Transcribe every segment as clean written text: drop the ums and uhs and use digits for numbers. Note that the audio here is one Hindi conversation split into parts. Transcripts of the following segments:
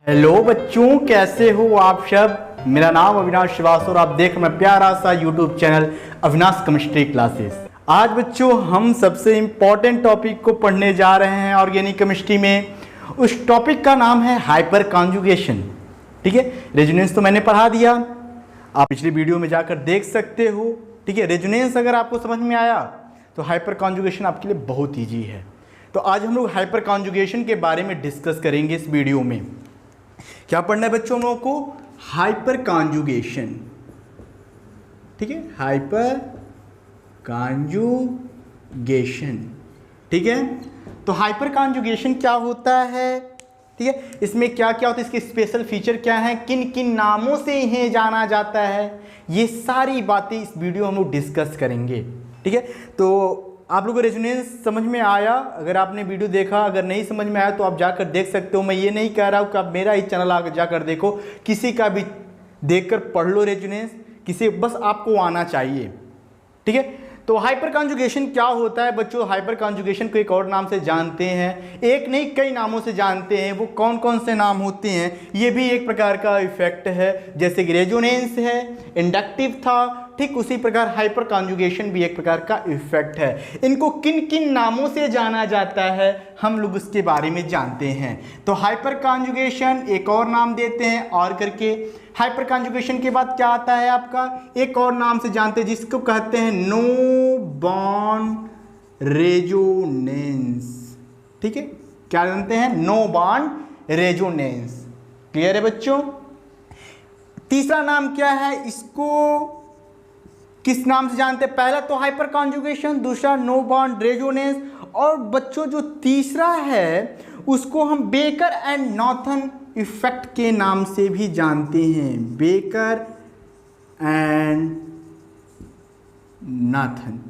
हेलो बच्चों, कैसे हो आप सब। मेरा नाम अविनाश श्रीवास्तव और आप देख रहे हैं प्यारा सा YouTube channel Avinash chemistry classes. आज बच्चों हम सबसे इम्पॉर्टेंट टॉपिक को पढ़ने जा रहे हैं ऑर्गेनिक केमिस्ट्री में। उस टॉपिक का नाम है हाइपर कॉन्जुगेशन। ठीक है, रेजोनेंस तो मैंने पढ़ा दिया, आप पिछली वीडियो में जाकर देख सकते हो। ठीक है, रेजोनेंस अगर आपको समझ में आया तो हाइपर कॉन्जुगेशन आपके लिए बहुत ईजी है। तो आज हम लोग हाइपर कॉन्जुगेशन के बारे में डिस्कस करेंगे इस वीडियो में। क्या पढ़ना है बच्चों हम लोगों को? Hyper conjugation. ठीक है, हाइपर कॉन्जुगेशन। ठीक है, तो हाइपर कॉन्जुगेशन क्या होता है? ठीक है, इसमें क्या क्या होता है, इसके स्पेशल फीचर क्या हैं, किन किन नामों से इन्हें जाना जाता है, ये सारी बातें इस वीडियो में हम लोग डिस्कस करेंगे। ठीक है, तो आप लोगों को रेजोनेंस समझ में आया? अगर आपने वीडियो देखा, अगर नहीं समझ में आया तो आप जाकर देख सकते हो। मैं ये नहीं कह रहा हूँ कि आप मेरा ही चैनल आकर जाकर देखो, किसी का भी देखकर पढ़ लो रेजोनेंस, किसी बस आपको आना चाहिए। ठीक है, तो हाइपर कॉन्जुगेशन क्या होता है बच्चों? हाइपर कॉन्जुगेशन को एक और नाम से जानते हैं, एक नहीं कई नामों से जानते हैं। वो कौन कौन से नाम होते हैं? ये भी एक प्रकार का इफेक्ट है, जैसे कि रेजोनेंस है, इंडक्टिव था, ठीक उसी प्रकार हाइपर कॉन्जुगेशन भी एक प्रकार का इफेक्ट है। इनको किन किन नामों से जाना जाता है हम लोग उसके बारे में जानते हैं। तो हाइपर कॉन्जुगेशन एक और नाम देते हैं और करके। हाइपर कॉन्जुगेशन के बाद क्या आता है आपका? एक और नाम से जानते हैं जिसको कहते हैं नो बॉन्ड रेजोनेंस। ठीक है, क्या जानते हैं? No bond resonance. क्लियर है बच्चों? तीसरा नाम क्या है? इसको किस नाम से जानते हैं? पहला तो हाइपर कॉन्जुगेशन, दूसरा नो बॉन्ड रेजोनेंस, और बच्चों जो तीसरा है उसको हम बेकर एंड नॉर्थन इफेक्ट के नाम से भी जानते हैं। बेकर एंड नॉर्थन,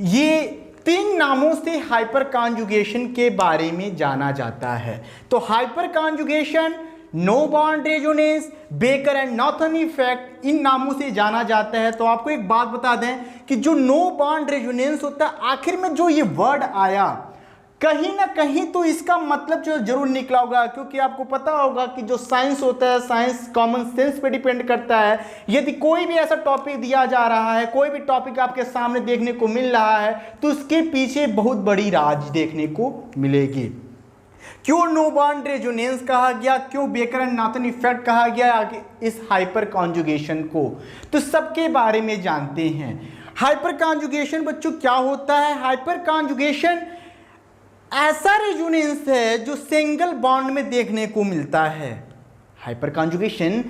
ये तीन नामों से हाइपर कॉन्जुगेशन के बारे में जाना जाता है। तो hyperconjugation, no bond resonance, Baker and Nathan effect, इन नामों से जाना जाता है। तो आपको एक बात बता दें कि जो नो बॉन्ड रेजोनेंस होता है, आखिर में जो ये वर्ड आया, कहीं ना कहीं तो इसका मतलब जो जरूर निकला होगा, क्योंकि आपको पता होगा कि जो साइंस होता है, साइंस कॉमन सेंस पे डिपेंड करता है। यदि कोई भी ऐसा टॉपिक दिया जा रहा है, कोई भी टॉपिक आपके सामने देखने को मिल रहा है, तो उसके पीछे बहुत बड़ी राज देखने को मिलेगी। क्यों नो बॉन्ड रेजोनेंस कहा गया, क्यों बेकर एंड नॉर्थन इफेक्ट कहा गया आगे इस हाइपर कॉन्जुगेशन को, तो सबके बारे में जानते हैं। हाइपर कॉन्जुगेशन बच्चों क्या होता है? हाइपर कॉन्जुगेशन ऐसा रेजोनेंस है जो सिंगल बॉन्ड में देखने को मिलता है। हाइपर कॉन्जुगेशन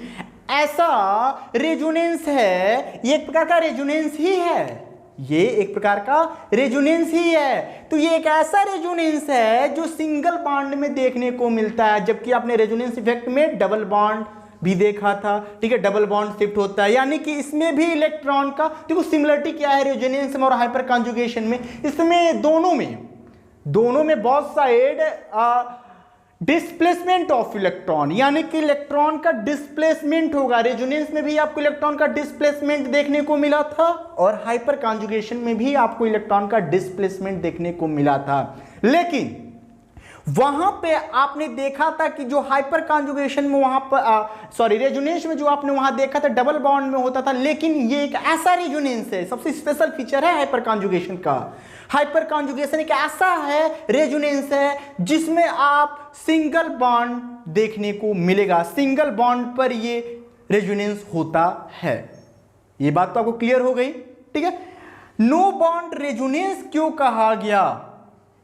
ऐसा रेजोनेंस है, ये एक प्रकार का रेजोनेंस ही है, ये एक प्रकार का रेजोनेंस ही है। तो ये एक ऐसा रेजोनेंस है जो सिंगल बॉन्ड में देखने को मिलता है, जबकि आपने रेजोनेंस इफेक्ट में डबल बॉन्ड भी देखा था। ठीक है, डबल बॉन्ड शिफ्ट होता है, यानी कि इसमें भी इलेक्ट्रॉन का देखो सिमिलरिटी क्या है रेजोनेंस में और हाइपर कॉन्जुगेशन में। इसमें दोनों में both side displacement of electron, यानी कि इलेक्ट्रॉन का डिस्प्लेसमेंट होगा। रेजोनेंस में भी आपको इलेक्ट्रॉन का डिस्प्लेसमेंट देखने को मिला था और हाइपर कॉन्जुगेशन में भी आपको इलेक्ट्रॉन का डिस्प्लेसमेंट देखने को मिला था। लेकिन वहां पे आपने देखा था कि जो हाइपर कॉन्जुगेशन में वहां पर रेजोनेंस में जो आपने वहां देखा था डबल बॉन्ड में होता था, लेकिन ये एक ऐसा रेजोनेंस है, सबसे स्पेशल फीचर है हाइपर कॉन्जुगेशन का। हाइपर कॉन्जुगेशन एक ऐसा है रेजोनेंस है जिसमें आप सिंगल बॉन्ड देखने को मिलेगा, सिंगल बॉन्ड पर ये रेजोनेंस होता है। ये बात तो आपको क्लियर हो गई? ठीक है, नो बॉन्ड रेजोनेंस क्यों कहा गया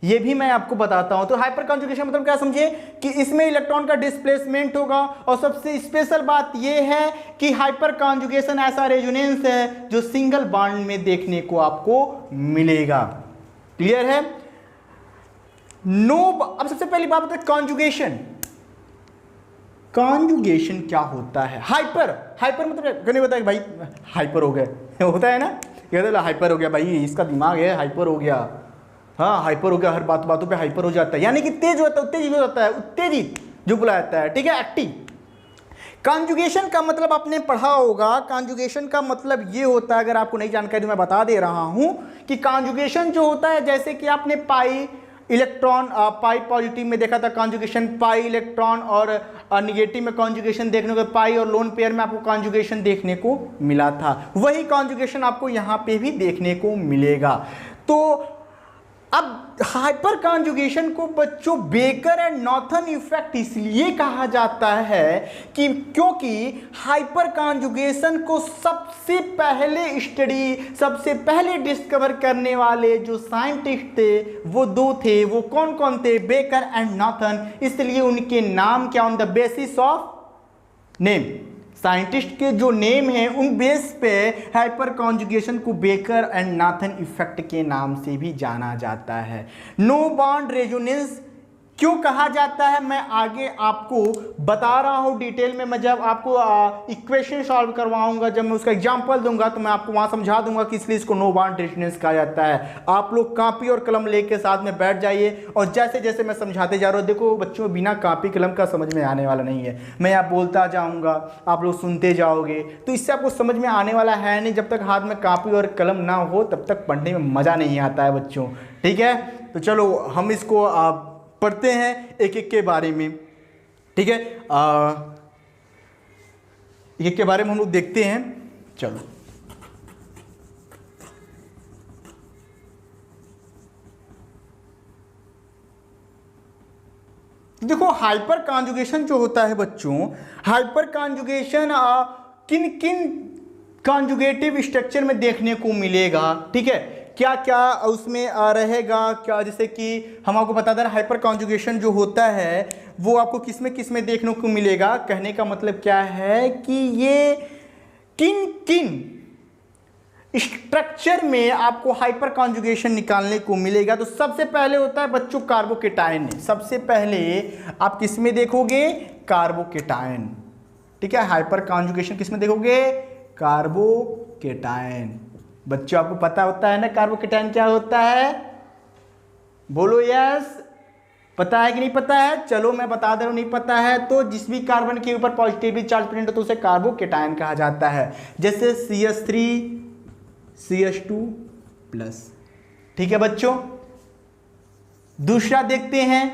ये भी मैं आपको बताता हूं। तो हाइपर कॉन्जुगेशन मतलब क्या समझिए कि इसमें इलेक्ट्रॉन का डिस्प्लेसमेंट होगा, और सबसे स्पेशल बात यह है कि हाइपर कॉन्जुगेशन ऐसा रेजोनेंस है जो सिंगल बॉन्ड में देखने को आपको मिलेगा। क्लियर है? अब सबसे पहली बात होता है कॉन्जुगेशन। कॉन्जुगेशन क्या होता है? हाइपर मतलब नहीं होता है भाई हाइपर हो गया होता है ना, कहते हाइपर हो गया भाई, इसका दिमाग है हाइपर हो गया। हाँ, हाइपर हो गया, हर बातों पे हाइपर हो जाता है, यानी कि तेज होता है, उत्तेजित हो जाता है, उत्तेजित जो बुलाया जाता है। ठीक है, एक्टिव। कॉन्जुगेशन का मतलब आपने पढ़ा होगा, कॉन्जुगेशन का मतलब ये होता है, अगर आपको नई जानकारी मैं बता दे रहा हूं कि कॉन्जुगेशन जो होता है, जैसे कि आपने पाई इलेक्ट्रॉन पाई पॉजिटिव में देखा था कॉन्जुगेशन पाई इलेक्ट्रॉन, और निगेटिव में कॉन्जुगेशन देखने को पाई और लोन पेयर में आपको कॉन्जुगेशन देखने को मिला था। वही कॉन्जुगेशन आपको यहाँ पे भी देखने को मिलेगा। तो अब हाइपर कॉन्जुगेशन को बच्चों बेकर एंड नॉर्थन इफेक्ट इसलिए कहा जाता है कि क्योंकि हाइपर कॉन्जुगेशन को सबसे पहले डिस्कवर करने वाले जो साइंटिस्ट थे वो दो थे। वो कौन कौन थे? Baker and northern. इसलिए उनके नाम क्या, on the basis of name, scientist के जो नेम है उन बेस पे हाइपर कॉन्जुगेशन को बेकर एंड नॉर्थन इफेक्ट के नाम से भी जाना जाता है। नो बॉन्ड रेजोनेंस क्यों कहा जाता है मैं आगे आपको बता रहा हूं डिटेल में। मैं जब आपको इक्वेशन सॉल्व करवाऊंगा, जब मैं उसका एग्जांपल दूंगा तो मैं आपको वहां समझा दूंगा कि इसलिए इसको नो बॉन्ड रेजोनेंस कहा जाता है। आप लोग कॉपी और कलम लेके साथ में बैठ जाइए और जैसे जैसे मैं समझाते जा रहा हूं, देखो बच्चों बिना कॉपी कलम का समझ में आने वाला नहीं है। मैं आप बोलता जाऊंगा, आप लोग सुनते जाओगे, तो इससे आपको समझ में आने वाला है नहीं। जब तक हाथ में कॉपी और कलम ना हो तब तक पढ़ने में मजा नहीं आता है बच्चों, ठीक है। तो चलो हम इसको आप पढ़ते हैं एक एक के बारे में, ठीक है। एक के बारे में हम लोग देखते हैं। चलो देखो हाइपर कॉन्जुगेशन जो होता है बच्चों, हाइपर कॉन्जुगेशन किन किन कॉन्जुगेटिव स्ट्रक्चर में देखने को मिलेगा, ठीक है। क्या क्या उसमें रहेगा क्या, जैसे कि हम आपको बता दें हाइपर कॉन्जुगेशन जो होता है वो आपको किस में देखने को मिलेगा। कहने का मतलब क्या है कि ये किन किन स्ट्रक्चर में आपको हाइपर कॉन्जुगेशन निकालने को मिलेगा। तो सबसे पहले होता है बच्चों कार्बोकेटायन। सबसे पहले आप किस में देखोगे? कार्बोकेटायन, ठीक है। हाइपर कॉन्जुगेशन किस में देखोगे? कार्बोकेटायन। बच्चों आपको पता होता है ना कार्बोकेटायन क्या होता है? बोलो यस, पता है कि नहीं पता है? चलो मैं बता दे रहा हूं, नहीं पता है तो जिस भी कार्बन के ऊपर पॉजिटिवली चार्ज प्रेजेंट हो तो उसे कार्बोकेटायन कहा जाता है। जैसे CH3 CH2+, ठीक है बच्चों। दूसरा देखते हैं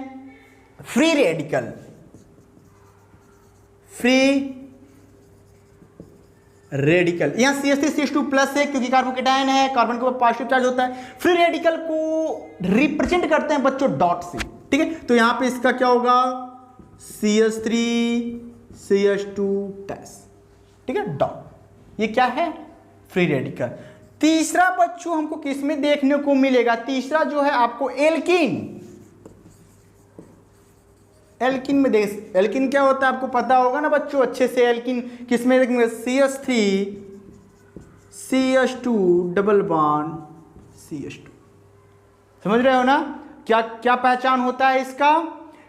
फ्री रेडिकल। फ्री रेडिकल, यहां CH3 CH2+ है क्योंकि कार्बोकेटायन है, कार्बन के ऊपर पॉजिटिव चार्ज होता है। फ्री रेडिकल को रिप्रेजेंट करते हैं बच्चों डॉट से, ठीक है। तो यहां पे इसका क्या होगा? CH3 CH2+, ठीक है, डॉट। ये क्या है? Free radical. तीसरा बच्चों हमको किस में देखने को मिलेगा? तीसरा जो है आपको एल्कीन। एल्किन में देख, एल्किन क्या होता है आपको पता होगा ना बच्चों अच्छे से। एल्किन किस में देखेंगे? CH3 CH2 double bond CH2, समझ रहे हो ना? क्या क्या पहचान होता है इसका?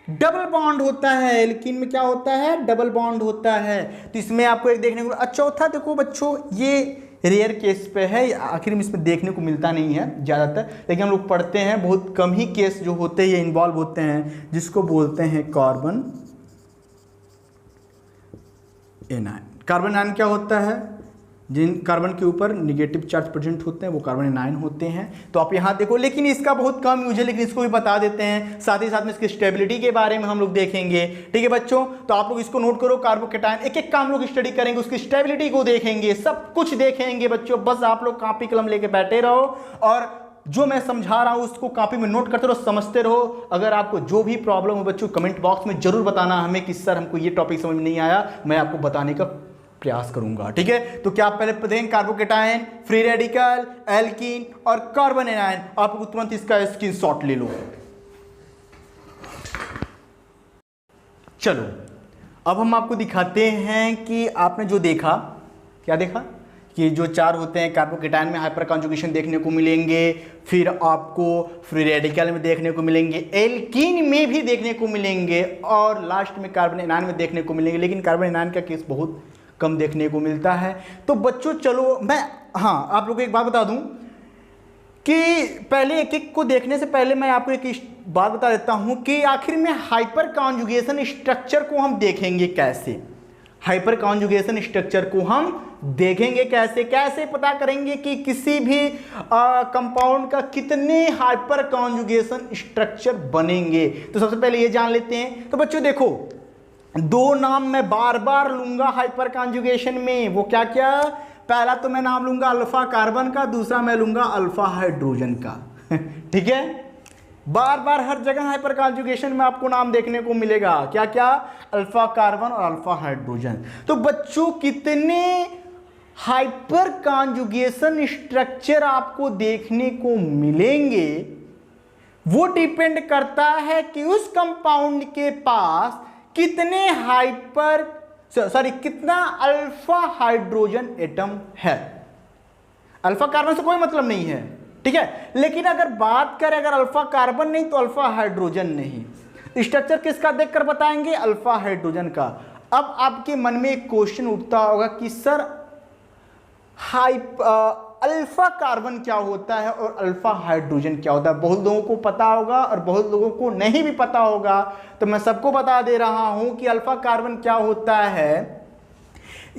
डबल बॉन्ड होता है। एल्किन में क्या होता है? डबल बॉन्ड होता है। तो इसमें आपको एक देखने को चौथा देखो बच्चों, ये रेयर केस पे है, आखिर में इसमें देखने को मिलता नहीं है ज़्यादातर, लेकिन हम लोग पढ़ते हैं बहुत कम ही केस जो होते हैं ये इन्वॉल्व होते हैं, जिसको बोलते हैं कार्बन एनायन। कार्बन एनायन क्या होता है? जिन कार्बन के ऊपर निगेटिव चार्ज प्रेजेंट होते हैं वो कार्बन एनायन होते हैं। तो आप यहाँ देखो, लेकिन इसका बहुत कम यूज है, लेकिन इसको भी बता देते हैं। साथ ही साथ में इसकी स्टेबिलिटी के बारे में हम लोग देखेंगे, ठीक है बच्चों। तो आप लोग इसको नोट करो, कार्बोकेटायन एक एक का हम लोग स्टडी करेंगे, उसकी स्टेबिलिटी को देखेंगे, सब कुछ देखेंगे बच्चों। बस आप लोग कॉपी कलम लेके बैठे रहो और जो मैं समझा रहा हूँ उसको कॉपी में नोट करते रहो, समझते रहो। अगर आपको जो भी प्रॉब्लम हो बच्चों कमेंट बॉक्स में जरूर बताना हमें कि सर हमको ये टॉपिक समझ में नहीं आया, मैं आपको बताने का प्रयास करूंगा, ठीक है। तो क्या आप पहले पढ़ेंगे? कार्बोकेटायन, फ्री रेडिकल, एल्कीन और कार्बन एनायन। आप तुरंत इसका स्क्रीनशॉट ले लो। चलो अब हम आपको दिखाते हैं कि आपने जो देखा, क्या देखा कि जो चार होते हैं कार्बोकेटायन में हाइपर कॉन्जुगेशन देखने को मिलेंगे, फिर आपको फ्री रेडिकल में देखने को मिलेंगे, एल्कीन में भी देखने को मिलेंगे और लास्ट में कार्बन एनायन में देखने को मिलेंगे। लेकिन कार्बन एनायन का केस बहुत कम देखने को मिलता है। तो बच्चों चलो मैं आप लोगों को एक बात बता दूं कि पहले एक एक को देखने से पहले मैं आपको एक बात बता देता हूं कि आखिर में हाइपर कॉन्जुगेशन स्ट्रक्चर को हम देखेंगे कैसे। हाइपर कॉन्जुगेशन स्ट्रक्चर को हम देखेंगे। कैसे कैसे पता करेंगे कि किसी भी कंपाउंड का कितने हाइपर कॉन्जुगेशन स्ट्रक्चर बनेंगे। तो सबसे पहले ये जान लेते हैं। तो बच्चों देखो, दो नाम मैं बार बार लूंगा हाइपर कॉन्जुगेशन में। वो क्या क्या? पहला तो मैं नाम लूंगा अल्फा कार्बन का, दूसरा मैं लूंगा अल्फा हाइड्रोजन का। ठीक है, बार बार हर जगह हाइपर कॉन्जुगेशन में आपको नाम देखने को मिलेगा। क्या क्या? अल्फा कार्बन और अल्फा हाइड्रोजन। तो बच्चों कितने हाइपर कॉन्जुगेशन स्ट्रक्चर आपको देखने को मिलेंगे वो डिपेंड करता है कि उस कंपाउंड के पास कितने कितना अल्फा हाइड्रोजन एटम है। अल्फा कार्बन से कोई मतलब नहीं है, ठीक है, लेकिन अगर बात करें अगर अल्फा कार्बन नहीं तो अल्फा हाइड्रोजन नहीं। स्ट्रक्चर किसका देखकर बताएंगे? अल्फा हाइड्रोजन का। अब आपके मन में एक क्वेश्चन उठता होगा कि सर अल्फा कार्बन क्या होता है और अल्फा हाइड्रोजन क्या होता है? बहुत लोगों को पता होगा और बहुत लोगों को नहीं भी पता होगा, तो मैं सबको बता दे रहा हूं कि अल्फा कार्बन क्या होता है।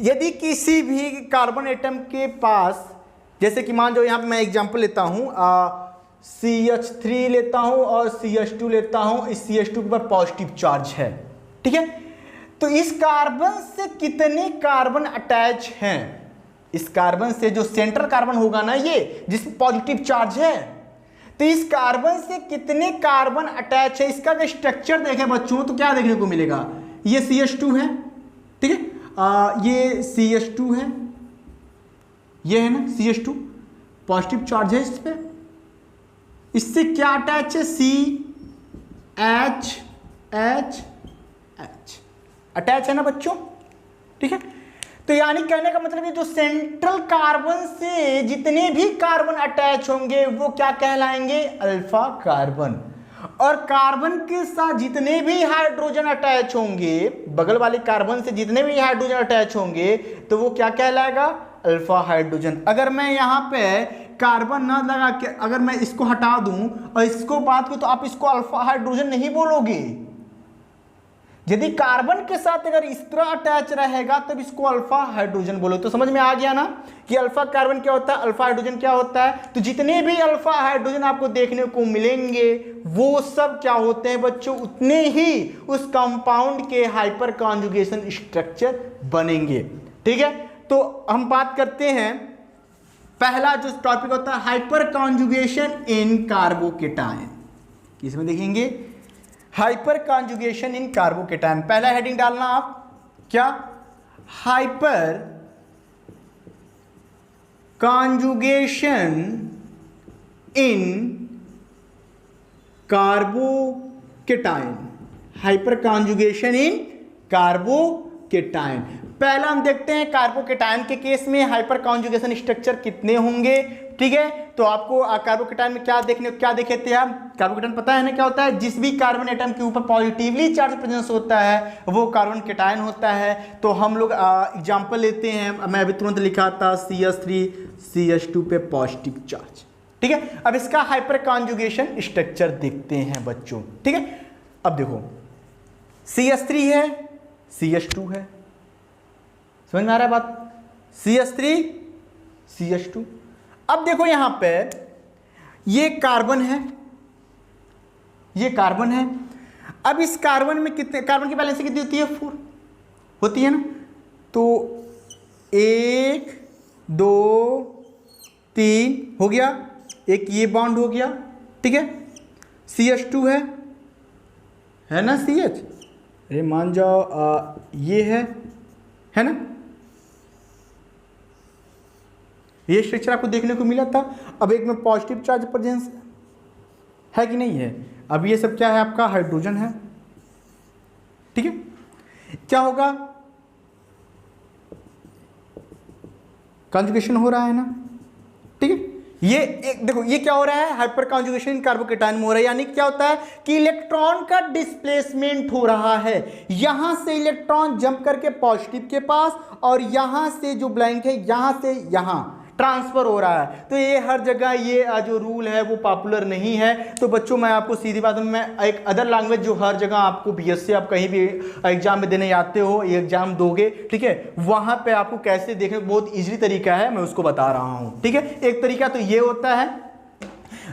यदि किसी भी कार्बन एटम के पास, जैसे कि मान लो यहां पे मैं एग्जांपल लेता हूं, CH3 लेता हूं और CH2 लेता हूं। इस CH2 के ऊपर पॉजिटिव चार्ज है, ठीक है। तो इस कार्बन से कितने कार्बन अटैच हैं? इस कार्बन से जो सेंट्रल कार्बन होगा ना, ये जिसमें पॉजिटिव चार्ज है, तो इस कार्बन से कितने कार्बन अटैच है? इसका अगर स्ट्रक्चर देखें बच्चों तो क्या देखने को मिलेगा? ये CH2 है, ठीक है, ये CH2 है, ये है ना CH2, पॉजिटिव चार्ज है इस पे। इससे क्या अटैच है? CH अटैच है ना बच्चों, ठीक है। तो यानी कहने का मतलब ये जो सेंट्रल कार्बन से जितने भी कार्बन अटैच होंगे वो क्या कहलाएंगे? Alpha carbon. और कार्बन के साथ जितने भी हाइड्रोजन अटैच होंगे, बगल वाले कार्बन से जितने भी हाइड्रोजन अटैच होंगे तो वो क्या कहलाएगा? Alpha hydrogen. अगर मैं यहाँ पे कार्बन ना लगा के अगर मैं इसको हटा दूं और इसको बात करूं तो आप इसको अल्फा हाइड्रोजन नहीं बोलोगे। यदि कार्बन के साथ अगर इस तरह अटैच रहेगा तब इसको अल्फा हाइड्रोजन बोलो। तो समझ में आ गया ना कि अल्फा कार्बन क्या होता है, अल्फा हाइड्रोजन क्या होता है। तो जितने भी अल्फा हाइड्रोजन आपको देखने को मिलेंगे वो सब क्या होते हैं बच्चों? उतने ही उस कंपाउंड के हाइपर कॉन्जुगेशन स्ट्रक्चर बनेंगे, ठीक है। तो हम बात करते हैं, पहला जो टॉपिक होता है हाइपर कॉन्जुगेशन इन कार्बोकेटायन। इसमें देखेंगे हाइपर कॉन्जुगेशन इन कार्बोकेटायन। पहला हेडिंग डालना आप, क्या? हाइपर कॉन्जुगेशन इन कार्बोकेटायन। हाइपर कॉन्जुगेशन इन कार्बोकेटायन। पहला हम देखते हैं कार्बोकेटायन के केस में हाइपर कॉन्जुगेशन स्ट्रक्चर कितने होंगे, ठीक है। तो आपको कार्बोकेटायन में क्या देखे थे हम? कार्बोकेटायन पता है ना क्या होता है? जिस भी कार्बन एटम के ऊपर पॉजिटिवली चार्ज प्रेजेंस होता है वो कार्बन केटायन होता है। तो हम लोग एग्जांपल लेते हैं, मैं अभी तुरंत लिखा था CH3 CH2 पे पॉजिटिव चार्ज, ठीक है। अब इसका हाइपर कॉन्जुगेशन स्ट्रक्चर देखते हैं बच्चों, ठीक है। अब देखो CH3 है, CH2 है, समझ में आ रहा है बात? CH3 CH2। अब देखो यहां पे ये कार्बन है, ये कार्बन है। अब इस कार्बन में कितने, कार्बन की वैलेंसी कितनी होती है? 4 होती है ना। तो 1 2 3 हो गया, एक ये बॉन्ड हो गया, ठीक है। CH2 है ना CH, अरे मान जाओ ये है ना, ये स्ट्रक्चर आपको देखने को मिला था। अब एक में पॉजिटिव चार्ज प्रेजेंस है कि नहीं है? अब ये सब क्या है? आपका हाइड्रोजन है, ठीक है। क्या होगा? कॉन्जुगेशन हो रहा है ना, ठीक है। ये एक देखो ये क्या हो रहा है? हाइपर कॉन्जुगेशन कार्बोकेटायन में हो रहा है। यानी क्या होता है कि इलेक्ट्रॉन का डिस्प्लेसमेंट हो रहा है। यहां से इलेक्ट्रॉन जंप करके पॉजिटिव के पास और यहां से जो ब्लैंक है यहां से यहां ट्रांसफर हो रहा है। तो ये हर जगह ये जो रूल है वो पॉपुलर नहीं है। तो बच्चों मैं आपको सीधी बात में, मैं एक अदर लैंग्वेज जो हर जगह आपको बीएससी आप कहीं भी एग्जाम में देने जाते हो, ये एग्जाम दोगे, ठीक है, वहां पे आपको कैसे देखने बहुत इजीली तरीका है, मैं उसको बता रहा हूं, ठीक है। एक तरीका तो ये होता है।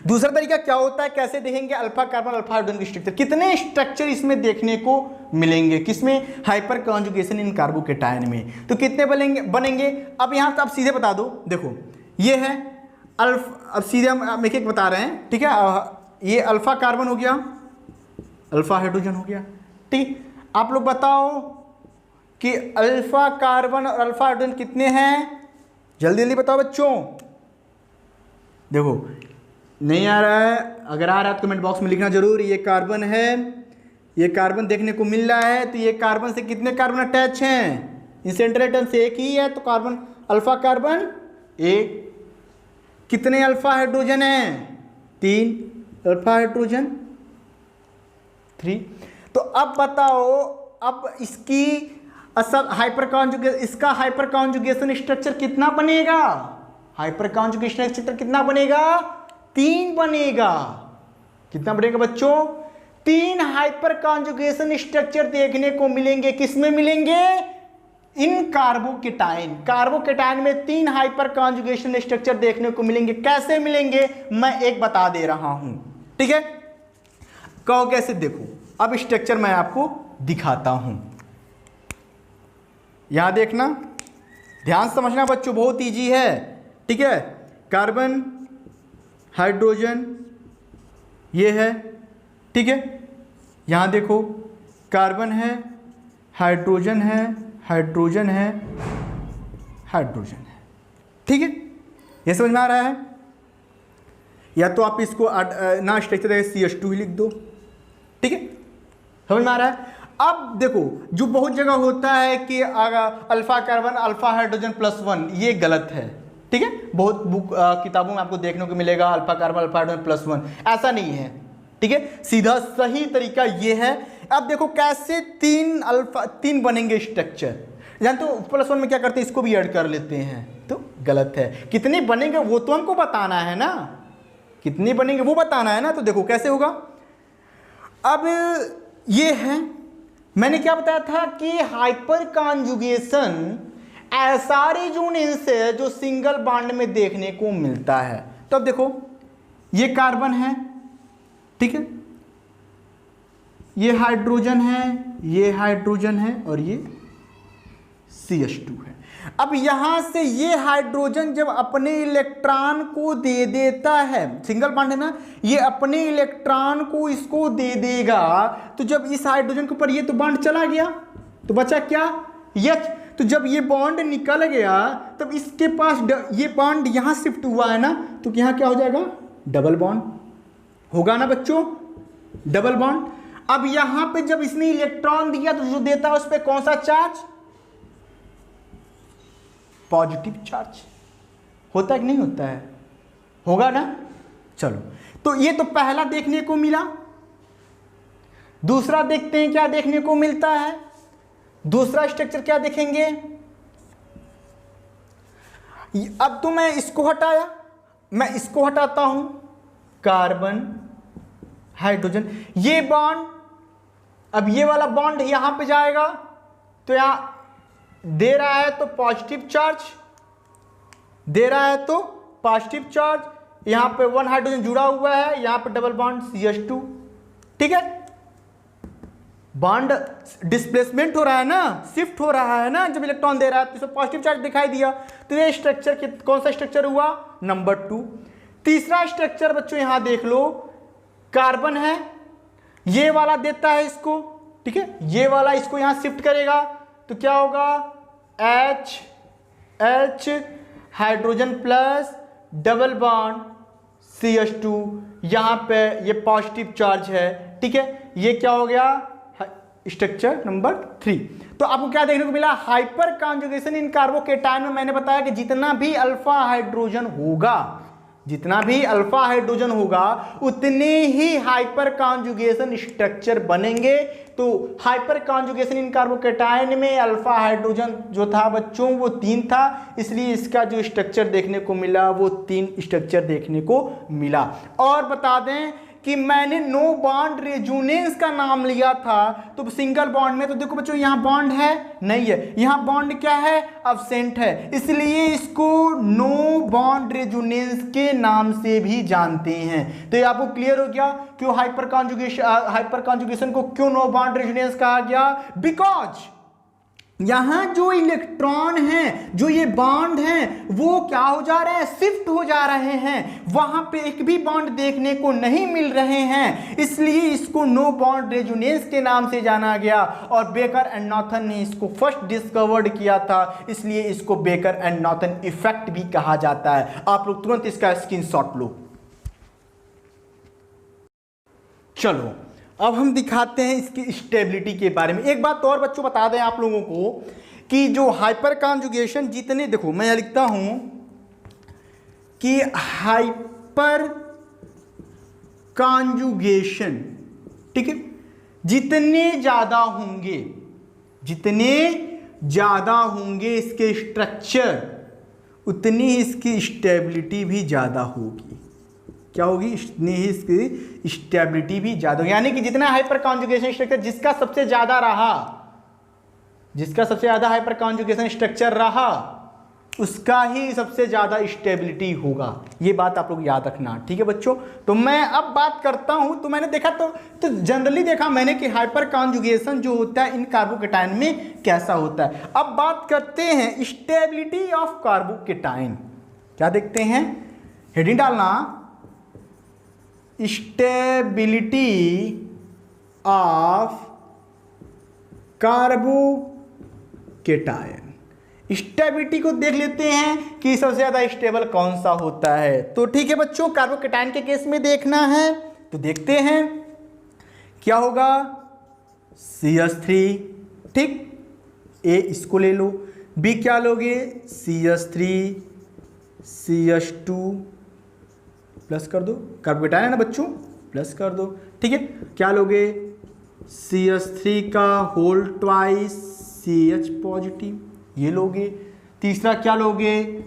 दूसरा तरीका क्या होता है, कैसे देखेंगे अल्फा कार्बन अल्फा हाइड्रोजन की स्ट्रक्चर, कितने स्ट्रक्चर इसमें देखने को मिलेंगे, किसमें, हाइपर कॉन्जुगेशन इन कार्बोकेटायन में, तो कितने बनेंगे। अब यहां तो आप सीधे बता दो, देखो ये है अल्फा, अब सीधे हम एक एक बता रहे हैं, ठीक है। ये अल्फा कार्बन हो गया, अल्फा हाइड्रोजन हो गया, ठीक। आप लोग बताओ कि अल्फा कार्बन और अल्फा हाइड्रोजन कितने हैं, जल्दी जल्दी बताओ बच्चों। देखो नहीं आ रहा है, अगर आ रहा है तो कमेंट बॉक्स में लिखना जरूर। ये कार्बन है, ये कार्बन देखने को मिल रहा है, तो ये कार्बन से कितने कार्बन अटैच हैं, इन सेंट्रल एटम से एक ही है, तो कार्बन अल्फा कार्बन एक। कितने अल्फा हाइड्रोजन हैं, 3 अल्फा हाइड्रोजन 3। तो अब बताओ, अब इसकी असल हाइपर कॉन्जुगेशन, इसका हाइपर कॉन्जुगेशन स्ट्रक्चर कितना बनेगा, हाइपर कॉन्जुगेशन स्ट्रक्चर कितना बनेगा, 3 बनेगा। कितना बनेगा बच्चों, 3 हाइपर कॉन्जुगेशन स्ट्रक्चर देखने को मिलेंगे। किसमें मिलेंगे, इन कार्बोकेटाइन, कार्बोकेटाइन में 3 हाइपर कॉन्जुगेशन स्ट्रक्चर देखने को मिलेंगे। कैसे मिलेंगे, मैं एक बता दे रहा हूं, ठीक है। कहो कैसे, देखो अब स्ट्रक्चर मैं आपको दिखाता हूं, यहां देखना, ध्यान समझना बच्चों, बहुत इजी है, ठीक है। कार्बन हाइड्रोजन ये है, ठीक है। यहां देखो कार्बन है, हाइड्रोजन है, हाइड्रोजन है, हाइड्रोजन है, ठीक है। ये समझ में आ रहा है। या तो आप इसको ना स्ट्रक्चर CH2 ही लिख दो, ठीक है, समझ में आ रहा है। अब देखो जो बहुत जगह होता है कि अल्फा कार्बन अल्फा हाइड्रोजन +1, ये गलत है, ठीक है। बहुत बुक किताबों में आपको देखने को मिलेगा अल्फा कार्बन अल्फा हाइड्रोजन +1, ऐसा नहीं है, ठीक है। सीधा सही तरीका ये है। अब देखो कैसे 3 बनेंगे स्ट्रक्चर, जानते हो +1 में क्या करते हैं, इसको भी ऐड कर लेते हैं, तो गलत है। कितने बनेंगे वो तो हमको बताना है ना, कितने बनेंगे वो बताना है ना। तो देखो कैसे होगा। अब ये है, मैंने क्या बताया था कि हाइपर कॉन्जुगेशन ऐसा रेजोनेंस है जो सिंगल बॉन्ड में देखने को मिलता है। तो अब देखो ये कार्बन है, ठीक है, ये हाइड्रोजन है, ये हाइड्रोजन है, और ये CH2 है। अब यहां से ये हाइड्रोजन जब अपने इलेक्ट्रॉन को दे देता है, सिंगल बॉन्ड है ना, ये अपने इलेक्ट्रॉन को इसको दे देगा, तो जब इस हाइड्रोजन के ऊपर ये तो बॉन्ड चला गया, तो बचा क्या, H। तो जब ये बॉन्ड निकल गया तब इसके पास ये बॉन्ड यहां शिफ्ट हुआ है ना, तो यहां क्या हो जाएगा, डबल बॉन्ड होगा ना बच्चों, डबल बॉन्ड। अब यहां पे जब इसने इलेक्ट्रॉन दिया तो जो देता है उस पर कौन सा चार्ज, पॉजिटिव चार्ज होता है कि नहीं होता है, होगा ना। चलो तो ये तो पहला देखने को मिला। दूसरा देखते हैं क्या देखने को मिलता है। दूसरा स्ट्रक्चर क्या देखेंगे, अब तो मैं इसको हटाया, मैं इसको हटाता हूं, कार्बन हाइड्रोजन, ये बॉन्ड, अब ये वाला बॉन्ड यहां पे जाएगा, तो यहां दे रहा है तो पॉजिटिव चार्ज, दे रहा है तो पॉजिटिव चार्ज, यहां पे 1 हाइड्रोजन जुड़ा हुआ है, यहां पे डबल बॉन्ड CH2, ठीक है। बॉन्ड डिस्प्लेसमेंट हो रहा है ना, शिफ्ट हो रहा है ना, जब इलेक्ट्रॉन दे रहा है तो इसमें पॉजिटिव चार्ज दिखाई दिया, तो ये स्ट्रक्चर कौन सा स्ट्रक्चर हुआ, नंबर 2। तीसरा स्ट्रक्चर बच्चों यहां देख लो, कार्बन है, ये वाला देता है इसको, ठीक है, ये वाला इसको यहां शिफ्ट करेगा, तो क्या होगा, H hydrogen plus double bond CH2, यहां पे ये पॉजिटिव चार्ज है, ठीक है। ये क्या हो गया, स्ट्रक्चर नंबर 3। तो आपको क्या देखने को मिला, हाइपर कॉन्जुगेशन इन कार्बोकेटायन में मैंने बताया कि जितना भी अल्फा हाइड्रोजन होगा जितना भी अल्फा हाइड्रोजन होगा उतने ही हाइपर कॉन्जुगेशन स्ट्रक्चर बनेंगे। तो हाइपर कॉन्जुगेशन इन कार्बोकेटायन में अल्फा हाइड्रोजन जो था बच्चों वो 3 था, इसलिए इसका जो स्ट्रक्चर देखने को मिला वो 3 स्ट्रक्चर देखने को मिला। और बता दें कि मैंने नो बॉन्ड रेजोनेंस का नाम लिया था, तो सिंगल बॉन्ड में तो देखो बच्चों यहाँ बॉन्ड है नहीं है, यहाँ बॉन्ड क्या है अब्सेंट है, इसलिए इसको नो बॉन्ड रेजोनेंस के नाम से भी जानते हैं। तो ये आपको क्लियर हो गया क्यों हाइपर कॉन्जुगेशन को क्यों नो बॉन्ड रेजोनेंस कहा गया। बिकॉज यहां जो इलेक्ट्रॉन हैं, जो ये बॉन्ड हैं, वो क्या हो जा रहे हैं, शिफ्ट हो जा रहे हैं, वहां पे एक भी बॉन्ड देखने को नहीं मिल रहे हैं, इसलिए इसको नो बॉन्ड रेजोनेंस के नाम से जाना गया। और बेकर एंड नॉर्थन ने इसको फर्स्ट डिस्कवर्ड किया था, इसलिए इसको बेकर एंड नॉर्थन इफेक्ट भी कहा जाता है। आप लोग तुरंत इसका स्क्रीनशॉट लो। चलो अब हम दिखाते हैं इसकी स्टेबिलिटी के बारे में। एक बात और बच्चों बता दें आप लोगों को कि जो हाइपर कॉन्जुगेशन जितने, देखो मैं लिखता हूं कि हाइपर कॉन्जुगेशन, ठीक है, जितने ज्यादा होंगे इसके स्ट्रक्चर, उतनी इसकी स्टेबिलिटी भी ज्यादा होगी। क्या होगी, इतनी ही इसकी स्टेबिलिटी भी ज्यादा होगी। यानी कि जितना हाइपर कॉन्जुगेशन स्ट्रक्चर जिसका सबसे ज्यादा हाइपर कॉन्जुगेशन स्ट्रक्चर रहा, उसका ही सबसे ज्यादा स्टेबिलिटी होगा। ये बात आप लोग याद रखना, ठीक है बच्चों। तो मैं अब बात करता हूं, तो मैंने देखा तो जनरली देखा मैंने कि हाइपर कॉन्जुगेशन जो होता है इन कार्बोकेटायन में कैसा होता है। अब बात करते हैं स्टेबिलिटी ऑफ कार्बोकेटायन। क्या देखते हैं, हेडिंग डालना, स्टेबिलिटी ऑफ कार्बोकेटायन। स्टेबिलिटी को देख लेते हैं कि सबसे ज्यादा स्टेबल कौन सा होता है। तो ठीक है बच्चों, कार्बोकेटायन के केस में देखना है तो देखते हैं क्या होगा, CH3, ठीक, ए इसको ले लो, बी क्या लोगे, CH3 CH2 प्लस कर दो, कार्बोकेटायन है ना बच्चों, प्लस कर दो, ठीक है। क्या लोगे, CH3 का होल ट्वाइस CH पॉजिटिव, ये लोगे। तीसरा क्या लोगे,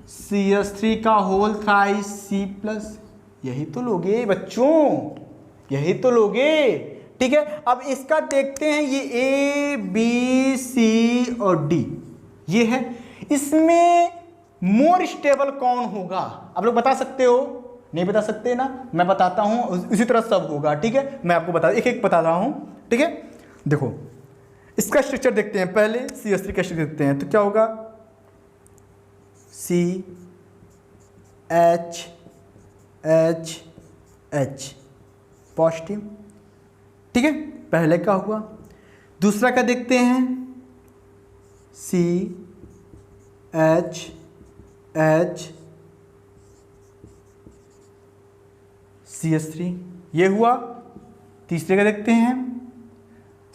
CH3 का होल थ्राइस C प्लस, यही तो लोगे बच्चों, यही तो लोगे, ठीक है। अब इसका देखते हैं, ये A B C और D ये है, इसमें मोर स्टेबल कौन होगा आप लोग बता सकते हो, नहीं बता सकते ना, मैं बताता हूं, इसी तरह सब होगा, ठीक है। मैं आपको बता एक बता रहा हूं, ठीक है। देखो इसका स्ट्रक्चर देखते हैं, पहले CH3 का स्ट्रक्चर देखते हैं, तो क्या होगा, CH पॉजिटिव, ठीक है, पहले का हुआ। दूसरा का देखते हैं, CH3 ये हुआ। तीसरे का देखते हैं,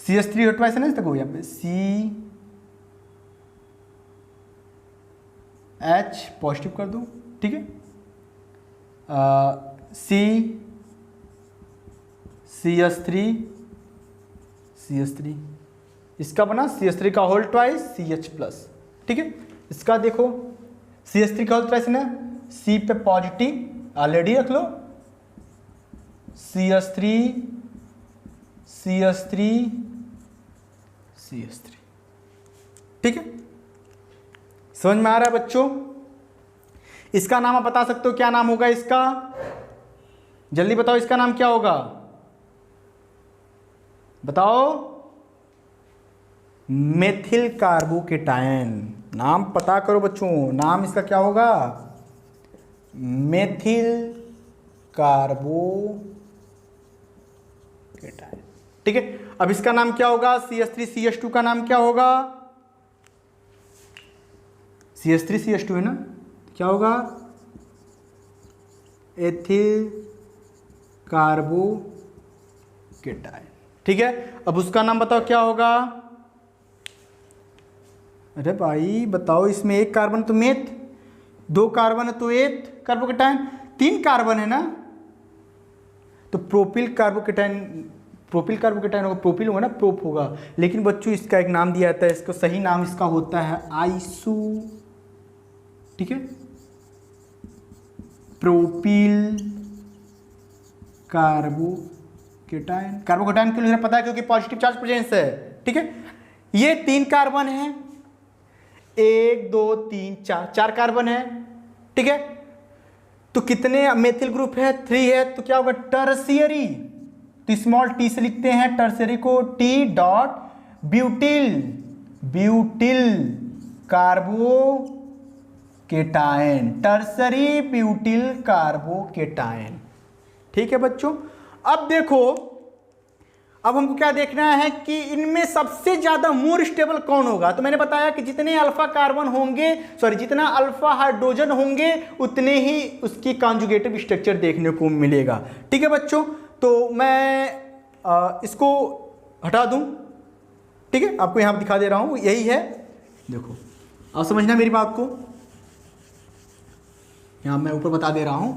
CH3 हटवा ऐसा नहीं तक हो, यहाँ पे CH पॉजिटिव कर दो, ठीक है। CH3 इसका बना CH3 का होल ट्वाइस CH प्लस, ठीक है। इसका देखो CH3 का होल ट्वाइस ना, C पे पॉजिटिव ऑलरेडी रख लो, CH3 ठीक है। समझ में आ रहा है बच्चों। इसका नाम आप बता सकते हो, क्या नाम होगा इसका, जल्दी बताओ, इसका नाम क्या होगा, बताओ। मेथिल कार्बोकेटायन, नाम पता करो बच्चों, नाम इसका क्या होगा, मेथिल कार्बोकेटायन, ठीक है। अब इसका नाम क्या होगा, CH3 CH2 का नाम क्या होगा, CH3 CH2 है ना, क्या होगा, एथिल कार्बोकेटायन, ठीक है। अब उसका नाम बताओ क्या होगा, अरे भाई बताओ, इसमें एक कार्बन तो मेथ, 2 कार्बन है तो एथ कार्बोकेटायन, 3 कार्बन है ना, तो प्रोपिल कार्बोकेटाइन होगा, प्रोपिल होगा ना, प्रोप होगा। लेकिन बच्चों इसका एक नाम दिया जाता है, इसका सही नाम इसका होता है आइसो, ठीक है, प्रोपिल कार्बोकेटाइन। कार्बोकेटाइन क्यों पता है, क्योंकि पॉजिटिव चार्ज प्रेजेंस है, ठीक है। ये 3 कार्बन है, 1 2 3 4 कार्बन है, ठीक है। तो कितने मेथिल ग्रुप है, 3 है, तो क्या होगा टर्शियरी, तो स्मॉल टी से लिखते हैं टर्शियरी को, T dot butyl carbocation, tertiary butyl carbocation, ठीक है बच्चों। अब देखो, अब हमको क्या देखना है कि इनमें सबसे ज्यादा मोर स्टेबल कौन होगा। तो मैंने बताया कि जितने अल्फा कार्बन होंगे, जितना अल्फा हाइड्रोजन होंगे, उतने ही उसकी कॉन्जुगेटिव स्ट्रक्चर देखने को मिलेगा, ठीक है बच्चों। तो मैं इसको हटा दूं, ठीक है, आपको यहां दिखा दे रहा हूं, यही है, देखो आप समझना मेरी बात को, यहां मैं ऊपर बता दे रहा हूं,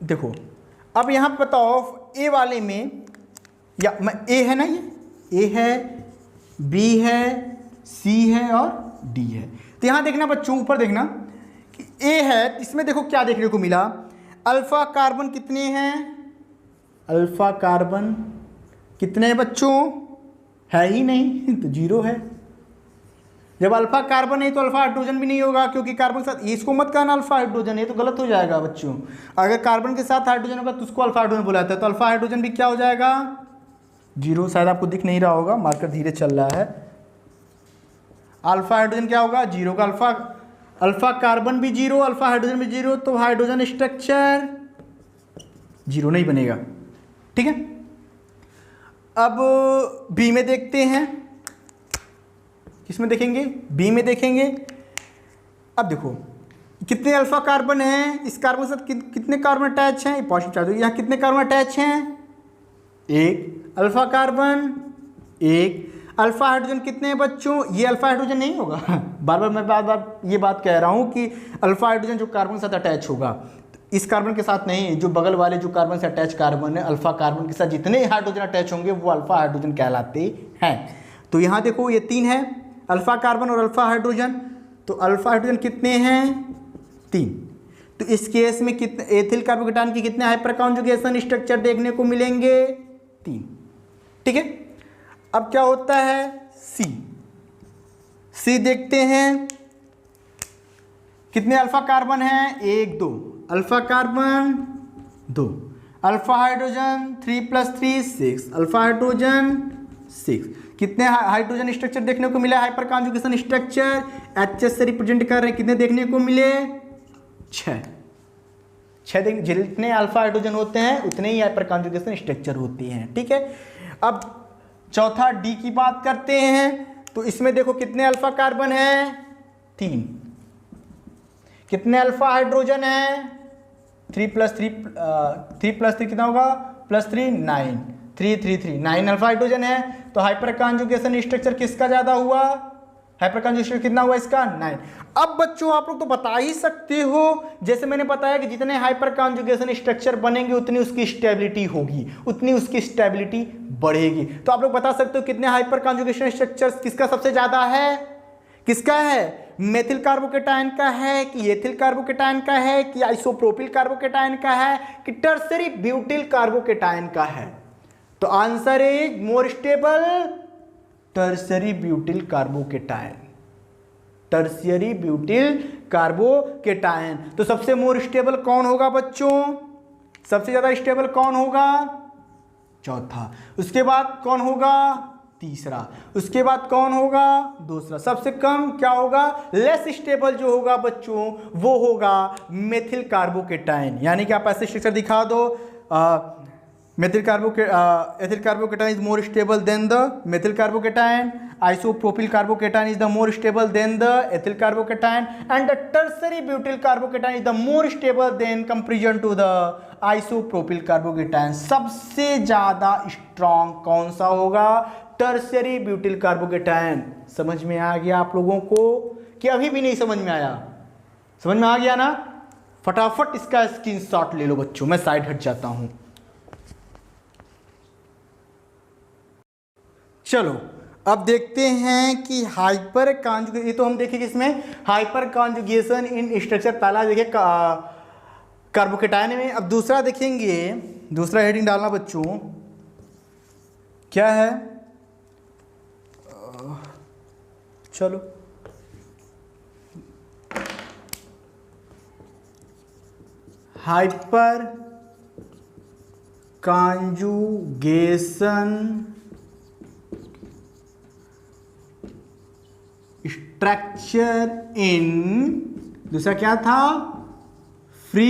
देखो अब यहां पे बताओ ए वाले में, या ए है ना, ये ए है, बी है, सी है और डी है। तो यहां देखना बच्चों, ऊपर देखना कि ए है, इसमें देखो क्या देखने को मिला, अल्फा कार्बन कितने हैं, अल्फा कार्बन कितने हैं बच्चों, है ही नहीं, तो 0 है। जब अल्फा कार्बन है तो अल्फा हाइड्रोजन भी नहीं होगा, क्योंकि कार्बन के साथ, इसको मत कहना अल्फा हाइड्रोजन, ये तो गलत हो जाएगा बच्चों। अगर कार्बन के साथ हाइड्रोजन होगा तो उसको अल्फा हाइड्रोजन बुलाता है, तो अल्फा हाइड्रोजन भी क्या हो जाएगा 0। शायद आपको दिख नहीं रहा होगा, मार्कर धीरे चल रहा है। अल्फा हाइड्रोजन क्या होगा 0 का, अल्फा कार्बन भी 0, अल्फा हाइड्रोजन भी 0, तो हाइड्रोजन स्ट्रक्चर 0 नहीं बनेगा, ठीक है। अब बी में देखते हैं, किसमें देखेंगे, बी में देखेंगे। अब देखो कितने अल्फा कार्बन हैं, इस कार्बन के साथ कितने कार्बन अटैच हैं, पॉजिटिव चार्ज, यहाँ कितने कार्बन अटैच हैं, 1 अल्फा कार्बन, 1 अल्फा हाइड्रोजन कितने हैं बच्चों, ये अल्फा हाइड्रोजन नहीं होगा, बार बार मैं बार ये बात कह रहा हूँ कि अल्फा हाइड्रोजन जो कार्बन के साथ अटैच होगा, इस कार्बन के साथ नहीं, जो बगल वाले जो कार्बन से अटैच कार्बन है, अल्फा कार्बन के साथ जितने हाइड्रोजन अटैच होंगे वो अल्फा हाइड्रोजन कहलाते हैं। तो यहाँ देखो ये 3 है, अल्फा कार्बन और अल्फा हाइड्रोजन, तो अल्फा हाइड्रोजन कितने हैं 3। तो इस केस में कितने एथिल कार्बोकेटाइन की कितने हाइपर कॉन्जुगेशन स्ट्रक्चर देखने को मिलेंगे 3, ठीक है। अब क्या होता है सी देखते हैं, कितने अल्फा कार्बन हैं 1 2, alpha carbon 2, alpha hydrogen 3 + 3 6, alpha hydrogen 6, कितने हाइड्रोजन स्ट्रक्चर देखने को मिला, हाइपर कॉन्जुगेशन स्ट्रक्चर HH से रिप्रेजेंट कर रहे हैं, कितने देखने को मिले 6। जितने अल्फा हाइड्रोजन होते हैं उतने ही हाइपर कॉन्जुगेशन स्ट्रक्चर होते हैं, ठीक है। अब चौथा डी की बात करते हैं, तो इसमें देखो कितने अल्फा कार्बन हैं 3, कितने अल्फा हाइड्रोजन हैं 3 + 3 कितना होगा +3 9, 3 3 3 9 अल्फा हाइड्रोजन है। तो हाइपर कॉन्जुगेशन स्ट्रक्चर किसका ज्यादा हुआ, हाइपर कॉन्जुगेशन कितना हुआ इसका 9। अब बच्चों आप लोग तो बता ही सकते हो, जैसे मैंने बताया कि जितने हाइपर कॉन्जुगेशन स्ट्रक्चर बनेंगे उतनी उसकी स्टेबिलिटी होगी, उतनी उसकी स्टेबिलिटी बढ़ेगी। तो आप लोग बता सकते हो कितने हाइपर कॉन्जुगेशन स्ट्रक्चर्स किसका सबसे ज्यादा है, किसका है, मेथिल कार्बोकेटाइन का है कि एथिल कार्बोकेटाइन का है कि आइसोप्रोपिल कार्बोकेटाइन का है कि टर्शियरी ब्यूटिल कार्बोकेटाइन का है। तो answer is more stable tertiary butyl carbocation, tertiary butyl carbocation. तो सबसे मोर स्टेबल कौन होगा बच्चों, सबसे ज्यादा स्टेबल कौन होगा चौथा, उसके बाद कौन होगा तीसरा, उसके बाद कौन होगा दूसरा, सबसे कम क्या होगा लेस स्टेबल जो होगा बच्चों वो होगा मेथिल कार्बोकेटाइन। यानी कि आप ऐसे स्ट्रक्चर दिखा दो, ethyl carbocation is more stable than the methyl carbocation, isopropyl carbocation is the more stable than the ethyl carbocation and the tertiary butyl carbocation is the more stable than comparison to the isopropyl carbocation. सबसे ज्यादा स्ट्रॉन्ग कौन सा होगा, टर्शियरी ब्यूटिल कार्बोकेटाइन। समझ में आ गया आप लोगों को कि अभी भी नहीं समझ में आया, समझ में आ गया ना? फटाफट इसका स्क्रीनशॉट ले लो बच्चों, मैं साइड हट जाता हूं। चलो अब देखते हैं कि हाइपर कॉन्जुगेशन, ये तो हम देखेंगे इसमें हाइपर कॉन्जुगेशन इन स्ट्रक्चर, पहला देखिए कार्बोकेटायन में। अब दूसरा देखेंगे, दूसरा हेडिंग डालना बच्चों क्या है, चलो हाइपर कॉन्जुगेशन स्ट्रक्चर इन, दूसरा क्या था, free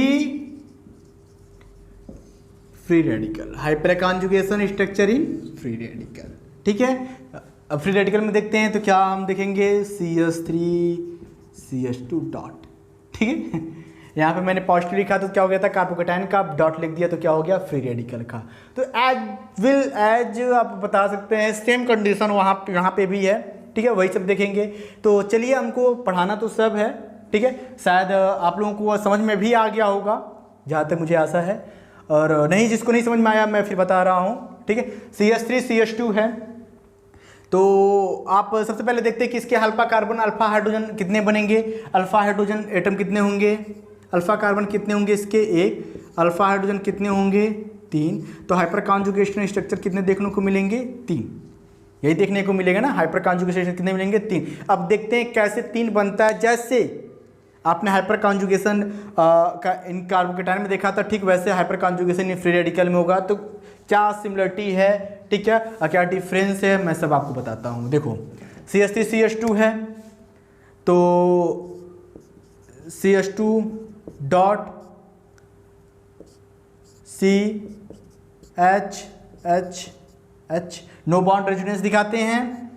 radical, hyper conjugation structure in free radical. ठीक है, अब फ्री रेडिकल में देखते हैं तो क्या हम देखेंगे CH3CH2 डॉट। ठीक है, यहाँ पे मैंने पॉजिटिव लिखा तो क्या हो गया था, कार्बोकेटायन का, डॉट लिख दिया तो क्या हो गया, फ्री रेडिकल का। तो एज आप बता सकते हैं सेम कंडीशन वहाँ यहाँ पे भी है। ठीक है, वही सब देखेंगे। तो चलिए, हमको पढ़ाना तो सब है, ठीक है, शायद आप लोगों को समझ में भी आ गया होगा, जहाँ तक मुझे आशा है, और नहीं जिसको नहीं समझ में आया मैं फिर बता रहा हूँ। ठीक है, CH3CH2 है, तो आप सबसे पहले देखते हैं कि इसके अल्फा कार्बन अल्फा हाइड्रोजन कितने बनेंगे, अल्फा हाइड्रोजन एटम कितने होंगे, अल्फा कार्बन कितने होंगे इसके 1, अल्फा हाइड्रोजन कितने होंगे 3। तो हाइपर कॉन्जुगेशन स्ट्रक्चर कितने देखने को मिलेंगे, 3। यही देखने को मिलेगा ना, हाइपर कॉन्जुगेशन कितने मिलेंगे, 3। अब देखते हैं कैसे 3 बनता है। जैसे आपने हाइपर कॉन्जुगेशन का इन कार्बोकेटायन में देखा था, ठीक वैसे hyper conjugation in free radical में होगा। तो क्या सिमिलरिटी है, ठीक है, और क्या डिफरेंस है, मैं सब आपको बताता हूँ। देखो CH3CH2 है, तो CH2 dot CH no bond resonance दिखाते हैं।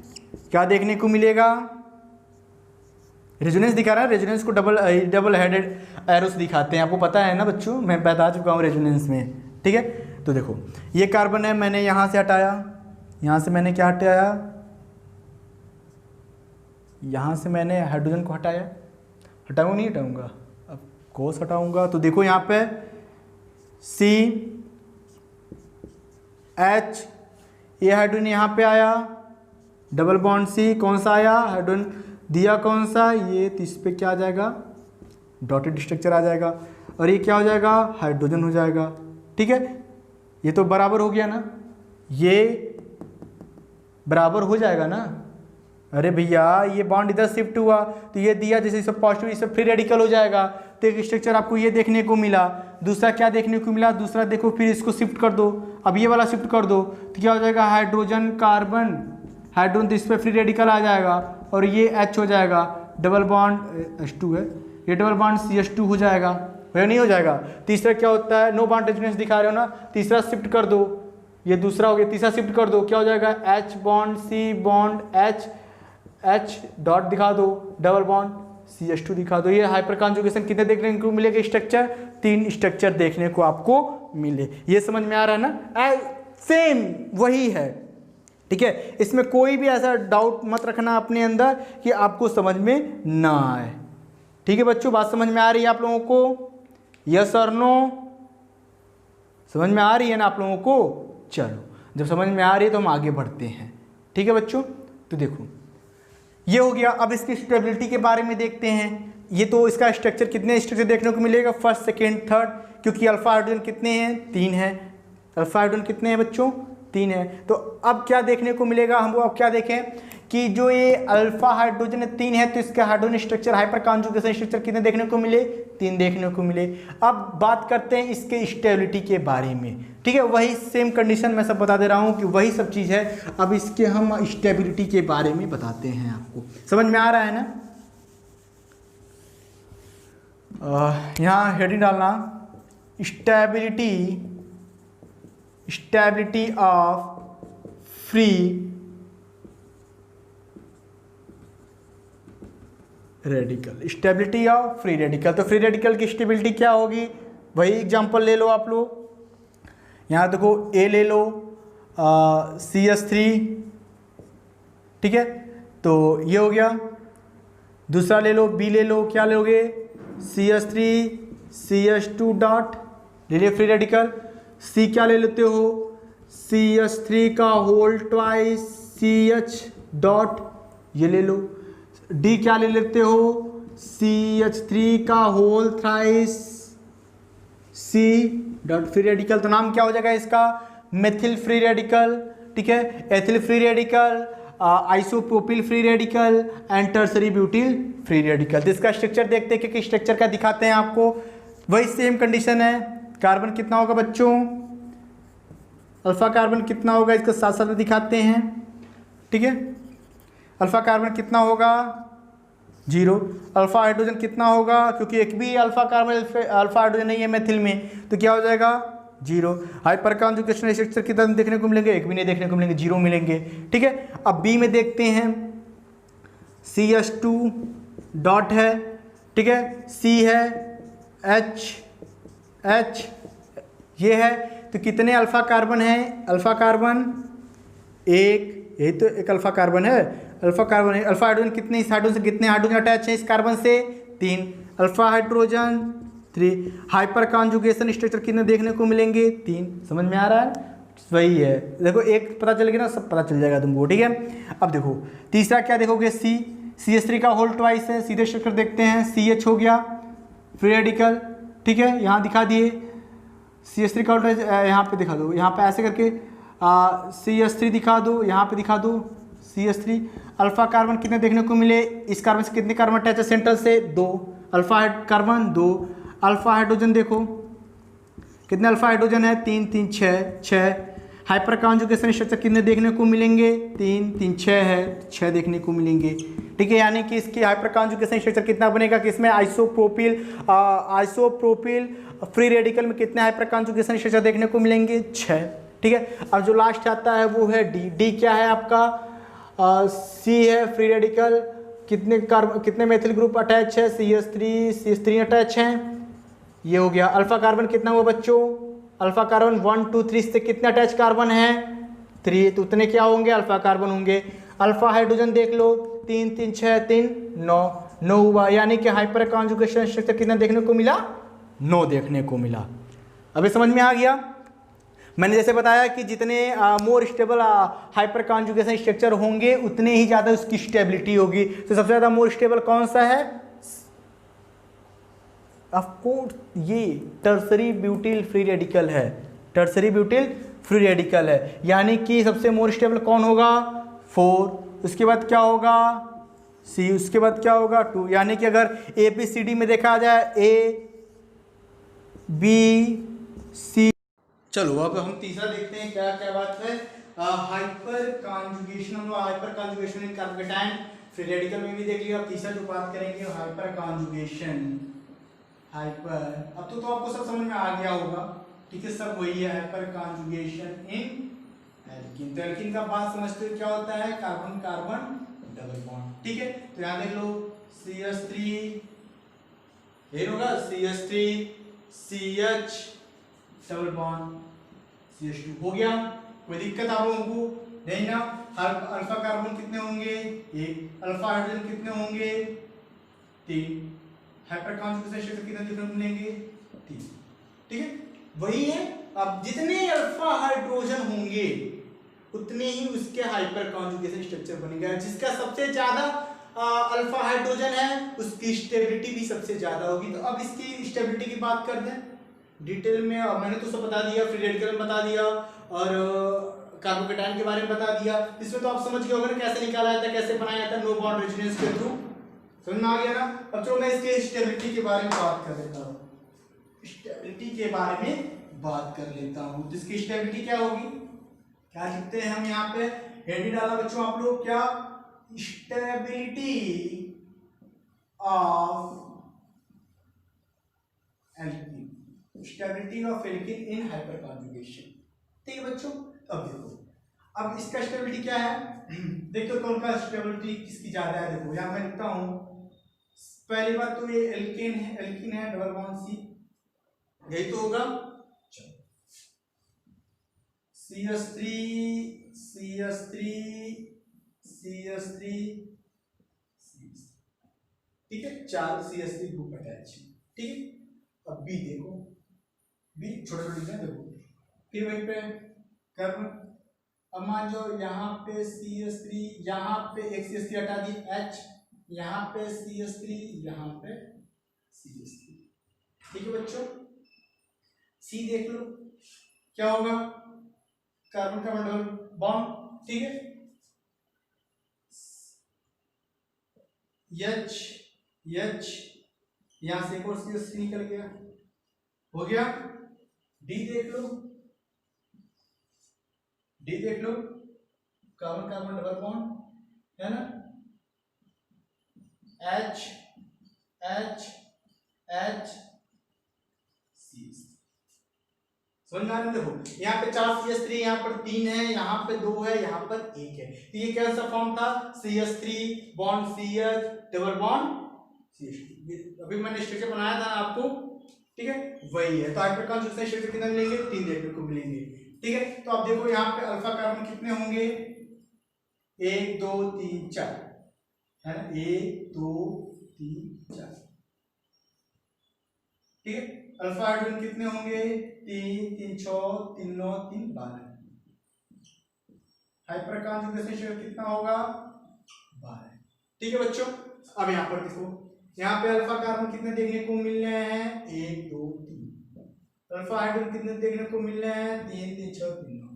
क्या देखने को मिलेगा, रेजोनेंस दिखा रहा है, रेजोनेंस को डबल हेडेड एरोस दिखाते हैं। आपको पता है ना बच्चों, मैं बता चुका हूँ रेजोनेंस में। ठीक है, तो देखो ये कार्बन है, मैंने यहाँ से हटाया, यहाँ से मैंने क्या हटाया, यहाँ से मैंने हाइड्रोजन को हटाया, हटाऊंगा नहीं हटाऊंगा, अब कोस हटाऊंगा। तो देखो यहाँ पे CH, ये हाइड्रोजन यहाँ पे आया, डबल बॉन्ड C कौन सा आया, हाइड्रोजन दिया कौन सा, ये, तो इस पे क्या आ जाएगा, डॉटेड स्ट्रक्चर आ जाएगा, और ये क्या हो जाएगा, हाइड्रोजन हो जाएगा। ठीक है, ये तो बराबर हो गया ना, ये बराबर हो जाएगा ना। अरे भैया ये बॉन्ड इधर शिफ्ट हुआ तो ये दिया, जैसे सब पॉजिटिव, सब फ्री रेडिकल हो जाएगा। तो एक स्ट्रक्चर आपको ये देखने को मिला। दूसरा क्या देखने को मिला, दूसरा देखो, फिर इसको शिफ्ट कर दो, अब ये वाला शिफ्ट कर दो तो क्या हो जाएगा, हाइड्रोजन कार्बन, हाइड्रोजन, तो इस पर फ्री रेडिकल आ जाएगा, और ये H हो जाएगा, डबल बॉन्ड H2 है, ये डबल बॉन्ड CH2 हो जाएगा, या नहीं हो जाएगा। तीसरा क्या होता है, नो बॉन्ड रेजोनेंस दिखा रहे हो ना, तीसरा शिफ्ट कर दो, ये दूसरा हो गया, तीसरा शिफ्ट कर दो, क्या हो जाएगा, H bond C bond H dot दिखा दो, डबल बॉन्ड CH2 दिखा दो। ये हाइपर कॉन्जुगेशन कितने देखने को मिलेगा स्ट्रक्चर, 3 स्ट्रक्चर देखने को आपको मिले। ये समझ में आ रहा है ना, सेम वही है। ठीक है, इसमें कोई भी ऐसा डाउट मत रखना अपने अंदर कि आपको समझ में ना आए। ठीक है बच्चों, बात समझ में आ रही है आप लोगों को, यस और नो, समझ में आ रही है ना आप लोगों को। चलो, जब समझ में आ रही है तो हम आगे बढ़ते हैं। ठीक है बच्चों, तो देखो ये हो गया। अब इसकी स्टेबिलिटी के बारे में देखते हैं। ये तो इसका स्ट्रक्चर, कितने स्ट्रक्चर देखने को मिलेगा, फर्स्ट सेकेंड थर्ड, क्योंकि अल्फा हाइड्रोजन कितने हैं, 3 है, अल्फा हाइड्रोजन कितने हैं बच्चों, 3 है। तो अब क्या देखने को मिलेगा हमको, अब क्या देखें कि जो ये अल्फा हाइड्रोजन 3 है, तो इसका hydrogen structure, hyper conjugation structure कितने देखने को मिले, 3 देखने को मिले। अब बात करते हैं इसके स्टेबिलिटी के बारे में। ठीक है, वही सेम कंडीशन मैं सब बता दे रहा हूँ कि वही सब चीज़ है। अब इसके हम स्टेबिलिटी के बारे में बताते हैं, आपको समझ में आ रहा है ना। यहाँ हेडिंग डालना, stability of free radical, stability of free radical. तो फ्री रेडिकल की स्टेबिलिटी क्या होगी, वही एग्जांपल ले लो आप लोग। यहाँ देखो A ले लो, CH3, ठीक है, तो ये हो गया। दूसरा ले लो, B ले लो, क्या लोगे, CH3 CH2 डॉट, ले लिया फ्री रेडिकल। C क्या ले लेते हो, CH3 का होल ट्वाइस CH डॉट, ये ले लो। D क्या ले लेते हो, CH3 का whole thrice C dot free radical, तो नाम क्या हो जाएगा इसका, मेथिल फ्री रेडिकल, ठीक है, ethyl free radical, isopropyl free radical and tertiary butyl free radical. तो इसका स्ट्रक्चर देखते हैं कि स्ट्रक्चर क्या दिखाते हैं आपको, वही सेम कंडीशन है। कार्बन कितना होगा बच्चों, अल्फा कार्बन कितना होगा, इसका साथ साथ में दिखाते हैं, ठीक है। अल्फा कार्बन कितना होगा 0, अल्फा हाइड्रोजन कितना होगा, क्योंकि एक भी अल्फा कार्बन अल्फा हाइड्रोजन नहीं है मेथिल में, तो क्या हो जाएगा 0। हाइपर कॉन्जुगेशन स्ट्रक्चर कितना देखने को मिलेंगे, एक भी नहीं देखने को मिलेंगे, 0 मिलेंगे, ठीक है। अब बी में देखते हैं, CH2 डॉट है, ठीक है, C है, H ये है, तो कितने अल्फा कार्बन है, अल्फा कार्बन एक, यही तो एक अल्फा कार्बन है, अल्फा कार्बन है। अल्फा हाइड्रोजन कितने, इस हाइड्रोजन से कितने हाइड्रोजन अटैच है इस कार्बन से, 3, alpha hydrogen 3। Hyper conjugation structure कितने देखने को मिलेंगे, 3। समझ में आ रहा है, वही है, देखो एक पता चल गया ना, सब पता चल जाएगा तुमको, ठीक है। अब देखो तीसरा क्या देखोगे, CH3 का होल ट्वाइस है, सीधे स्ट्रक्चर देखते हैं, CH हो गया फ्री रेडिकल, ठीक है, यहाँ दिखा दिए CH3 का होल ट्वाइस, यहाँ पे दिखा दो, यहाँ पे ऐसे करके CH3 दिखा दो, यहाँ पे दिखा दो CH3। अल्फा कार्बन कितने देखने को मिले, इस कार्बन से कितने कार्बन अटैच है सेंट्रल से, 2, अल्फा कार्बन 2। अल्फा हाइड्रोजन देखो कितने अल्फा हाइड्रोजन है, 3 3 6। हाइपर कॉन्जुगेशन स्ट्रक्चर कितने देखने को मिलेंगे, 3 3 6 है, 6 देखने को मिलेंगे, ठीक है। यानी कि इसकी हाइपर कॉन्जुगेशन स्ट्रक्चर कितना बनेगा, कि इसमें आइसोप्रोपिल फ्री रेडिकल में कितने हाइपर कॉन्जुगेशन स्ट्रक्चर देखने को मिलेंगे, 6, ठीक है। अब जो लास्ट आता है वो है डी क्या है आपका, C है फ्री रेडिकल, कितने मेथिल ग्रुप अटैच है, CH3 अटैच हैं, ये हो गया। अल्फा कार्बन कितना हुआ बच्चों, अल्फा कार्बन 1 2 3 से कितने अटैच कार्बन है, 3, तो उतने क्या होंगे अल्फा कार्बन होंगे। अल्फा हाइड्रोजन देख लो, 3 3 6 3 9 हुआ, यानी कि हाइपर कॉन्जुगेशन स्ट्रक्चर कितना देखने को मिला, 9 देखने को मिला। अभी समझ में आ गया। मैंने जैसे बताया कि जितने more stable hyper conjugation structure होंगे उतने ही ज़्यादा उसकी स्टेबिलिटी होगी। तो सबसे ज़्यादा मोर स्टेबल कौन सा है, ऑफ कोर्स ये टर्सरी ब्यूटिल फ्री रेडिकल है, टर्सरी ब्यूटिल फ्री रेडिकल है, यानी कि सबसे मोर स्टेबल कौन होगा, 4, उसके बाद क्या होगा C, उसके बाद क्या होगा 2, यानी कि अगर ABCD में देखा जाए A B C। चलो अब हम तीसरा देखते हैं, क्या क्या बात है, हाइपर कॉन्जुगेशन। हम हाइपर कॉन्जुगेशन इन कार्बोकेटायन फ्री रेडिकल में भी देख लिया। अब तीसरा जो बात करेंगे हाइपर कॉन्जुगेशन, हाइपर, अब तो आपको सब समझ में आ गया होगा, ठीक है, सब वही है, हाइपर कॉन्जुगेशन इन एल्कीन। तो एल्कीन का बात समझते हो क्या होता है, कार्बन कार्बन डबल बॉन्ड, ठीक है। तो यहां देख लो CH3, ये होगा CH3 CH double bond CH2 हो गया, कोई दिक्कत आप लोगों को नहीं ना। अल्फा कार्बन कितने होंगे, 1, अल्फा हाइड्रोजन कितने होंगे, 3, हाइपर कॉन्जुगेशन स्ट्रक्चर कितने देखने को मिलेंगे, 3, ठीक है, वही है। अब जितने अल्फा हाइड्रोजन होंगे उतने ही उसके हाइपर कॉन्जुगेशन स्ट्रक्चर बनेगा। जिसका सबसे ज्यादा अल्फा हाइड्रोजन है उसकी स्टेबिलिटी भी सबसे ज्यादा होगी। तो अब इसकी स्टेबिलिटी की बात कर दें डिटेल में, मैंने तो सब बता दिया, फ्री रेडिकल में बता दिया और कार्बोकेटायन के बारे में बता दिया। इसमें तो आप समझ गए होंगे ना कैसे निकाला जाता है, कैसे बनाया जाता है, नो बॉन्ड रेजोनेंस के थ्रू, समझ में आ गया ना। अब चलो मैं इसके स्टेबिलिटी के बारे में बात कर लेता हूँ, स्टेबिलिटी के बारे में बात कर लेता हूँ। तो इसकी स्टेबिलिटी क्या होगी, क्या लिखते हैं हम यहाँ पे, हेडिंग डाला बच्चों आप लोग, क्या, stability of alkene, stability of alkene in hyper conjugation, ठीक है बच्चों। अब देखो, अब इसका स्टेबिलिटी क्या है, देखो कौन का स्टेबिलिटी किसकी ज्यादा है। देखो यहां मैं लिखता हूं, पहली बात तो ये एल्कीन है डबल बॉन्ड C, यही तो होगा। CH3 CH3 CH3, ठीक है, 4 CH3 ग्रुप अटैच, ठीक है। अब बी देखो, बी छोटे छोटे देखो, फिर वहीं पे कर्म। अब मान लो यहाँ पे CH3, यहाँ पे एक CH3 हटा दी H, यहाँ पे CH3, यहाँ पे CH3, ठीक है बच्चों। सी देख लो क्या होगा, कार्बन कार्बन डबल बॉन्ड, ठीक है। H H यहां से एक और CH3 निकल गया, हो गया। डी देख लो, डी देख लो, कार्बन कार्बन डबल बॉन्ड है ना, H H H CH3, समझ में आ रहा है। देखो यहाँ पे 4 CH3, यहाँ पर 3 है, यहाँ पे 2 है, यहाँ पर 1 है। तो ये कैसा फॉर्म था, CH3 bond CH double bond CH2। अभी मैंने स्ट्रक्चर बनाया था आपको, ठीक है, वही है। तो हाइपरकार्बन दूसरे स्ट्रक्चर कितने मिलेंगे, 3 देखने को मिलेंगे, ठीक है। तो अब देखो यहाँ पे अल्फा कार्बन कितने होंगे, 1 2 3 4 है ना, 1 2 3 4, ठीक है। अल्फा हाइड्रोजन कितने होंगे, 3 3 6 3 9 3 12। हाइपर कॉन्जुगेशन कितना होगा, 12, ठीक है बच्चों। अब यहाँ पर देखो, यहाँ पे अल्फा कार्बन कितने देखने को मिल रहे हैं, 1 2 3। अल्फा हाइड्रोजन कितने देखने को मिल रहे हैं, 3 3 6 3 9।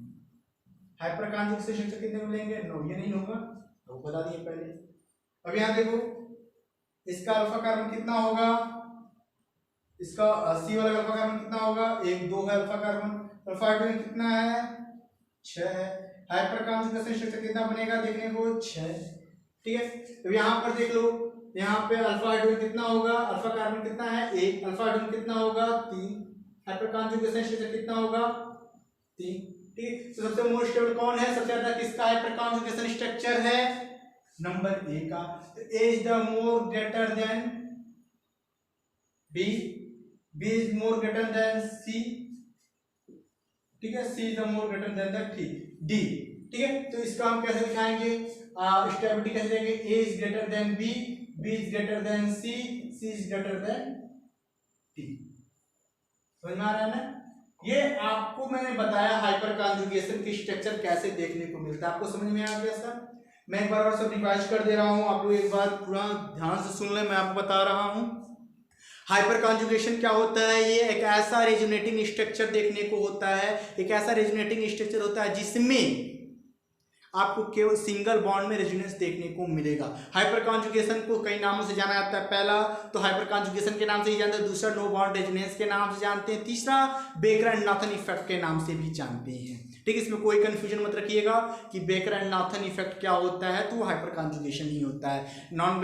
हाइपर कॉन्जुगेशन कितने मिलेंगे, 9। ये नहीं होगा तो बता दिए पहले। अब यहाँ देखो, इसका अल्फा कार्बन कितना होगा, इसका सी वाला अल्फा कार्बन कितना होगा, 1 2 है अल्फा कार्बन। अल्फा हाइड्रोजन कितना है, 6 है। हाइपर कॉन्जुगेशन स्ट्रक्चर कितना बनेगा देखने को, 6, ठीक है। तो यहाँ पर देख लो, यहाँ पे अल्फा हाइड्रोजन कितना होगा, अल्फा कार्बन कितना है 1, अल्फा हाइड्रोजन कितना होगा 3, हाइपर कॉन्जुगेशन स्ट्रक्चर कितना होगा 3, ठीक है। तो सबसे मोस्ट स्टेबल कौन है, सबसे ज्यादा किसका हाइपर कॉन्जुगेशन स्ट्रक्चर है, नंबर ए का। तो A is the more greater than B, B is more greater than C, ठीक है, C is the more greater than the D, ठीक है। तो इसका हम कैसे दिखाएंगे, स्टेबिलिटी कैसे देंगे, A is greater than B, B is greater than C, C is greater than D। समझ में आ रहा है ना। ये आपको मैंने बताया हाइपर कॉन्जुगेशन की स्ट्रक्चर कैसे देखने को मिलता है, आपको समझ में आ गया सर। मैं एक बार और सब रिवाइज कर दे रहा हूँ, आप लोग एक बार पूरा ध्यान से सुन ले, मैं आपको बता रहा हूँ। हाइपर कॉन्जुगेशन क्या होता है, ये एक ऐसा रेजोनेटिंग स्ट्रक्चर देखने को होता है, एक ऐसा रेजोनेटिंग स्ट्रक्चर होता है जिसमें आपको केवल सिंगल बॉन्ड में रेजोनेंस देखने को मिलेगा। हाइपर कॉन्जुगेशन को कई नामों से जाना जाता है। पहला तो हाइपर कॉन्जुगेशन के नाम से ही जानते हैं, दूसरा नो बॉन्ड रेजोनेंस के नाम से जानते हैं, तीसरा बेकर एंड नॉर्थन इफेक्ट के नाम से भी जानते हैं, ठीक है। इसमें कोई कंफ्यूजन मत रखिएगा कि बेकर एंड नॉर्थन इफेक्ट क्या होता है, तो वो हाइपर कॉन्जुगेशन ही होता है। नॉन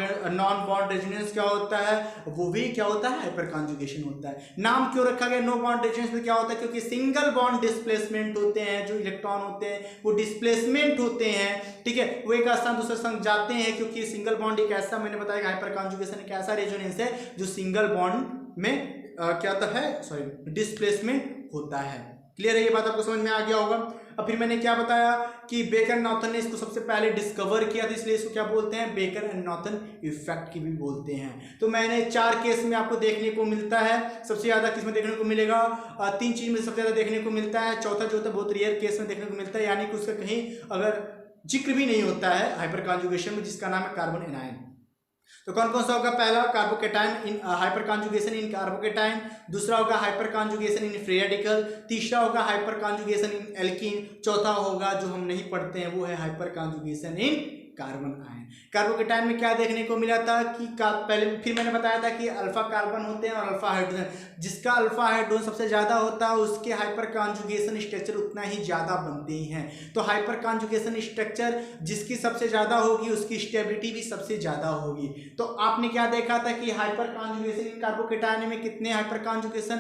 बॉन्ड रेजोनेंस क्या होता है, वो भी क्या होता है, हाइपर कॉन्जुगेशन होता है। नाम क्यों रखा गया नो बॉन्ड रेजोनेंस में, क्या होता है, क्योंकि सिंगल बॉन्ड डिस्प्लेसमेंट होते हैं, जो इलेक्ट्रॉन होते हैं वो डिस्प्लेसमेंट होते हैं, ठीक है, वो एक स्थान दूसरे स्थान जाते हैं, क्योंकि सिंगल बॉन्ड एक ऐसा, मैंने बताया हाइपर कॉन्जुगेशन एक ऐसा रेजोनेंस है जो सिंगल बॉन्ड में क्या होता है, सॉरी, डिस्प्लेसमेंट होता है। क्लियर है, ये बात आपको समझ में आ गया होगा। अब फिर मैंने क्या बताया कि बेकर एंड नॉर्थन ने इसको सबसे पहले डिस्कवर किया था, इसलिए इसको क्या बोलते हैं, बेकर एंड नॉर्थन इफेक्ट की भी बोलते हैं। तो मैंने 4 केस में आपको देखने को मिलता है। सबसे ज्यादा किस में देखने को मिलेगा, 3 चीज में सबसे ज्यादा देखने को मिलता है। चौथा जो होता है बहुत रेयर केस में देखने को मिलता है, यानी कि उसका कहीं अगर जिक्र भी नहीं होता है हाइपर कॉन्जुगेशन में, जिसका नाम है कार्बन एनायन। तो कौन कौन सा होगा, पहला carbocation in hyper conjugation in carbocation, दूसरा होगा hyper conjugation in free radical, तीसरा होगा हाइपर कॉन्जुगेशन इन एल्कीन, चौथा होगा जो हम नहीं पढ़ते हैं वो है हाइपर कॉन्जुगेशन इन कार्बन आयन। कार्बोकेटाइन में क्या देखने को मिला था कि पहले फिर मैंने बताया था कि अल्फा कार्बन होते हैं और अल्फा हाइड्रोजन, जिसका अल्फा हाइड्रोजन सबसे ज़्यादा होता है उसके हाइपर कॉन्जुगेशन स्ट्रक्चर उतना ही ज़्यादा बनते ही हैं। तो हाइपर कॉन्जुगेशन स्ट्रक्चर जिसकी सबसे ज़्यादा होगी उसकी स्टेबिलिटी भी सबसे ज़्यादा होगी। तो आपने क्या देखा था कि हाइपर कॉन्जुगेशन इन कार्बोकेटाइन में कितने हाइपर कॉन्जुगेशन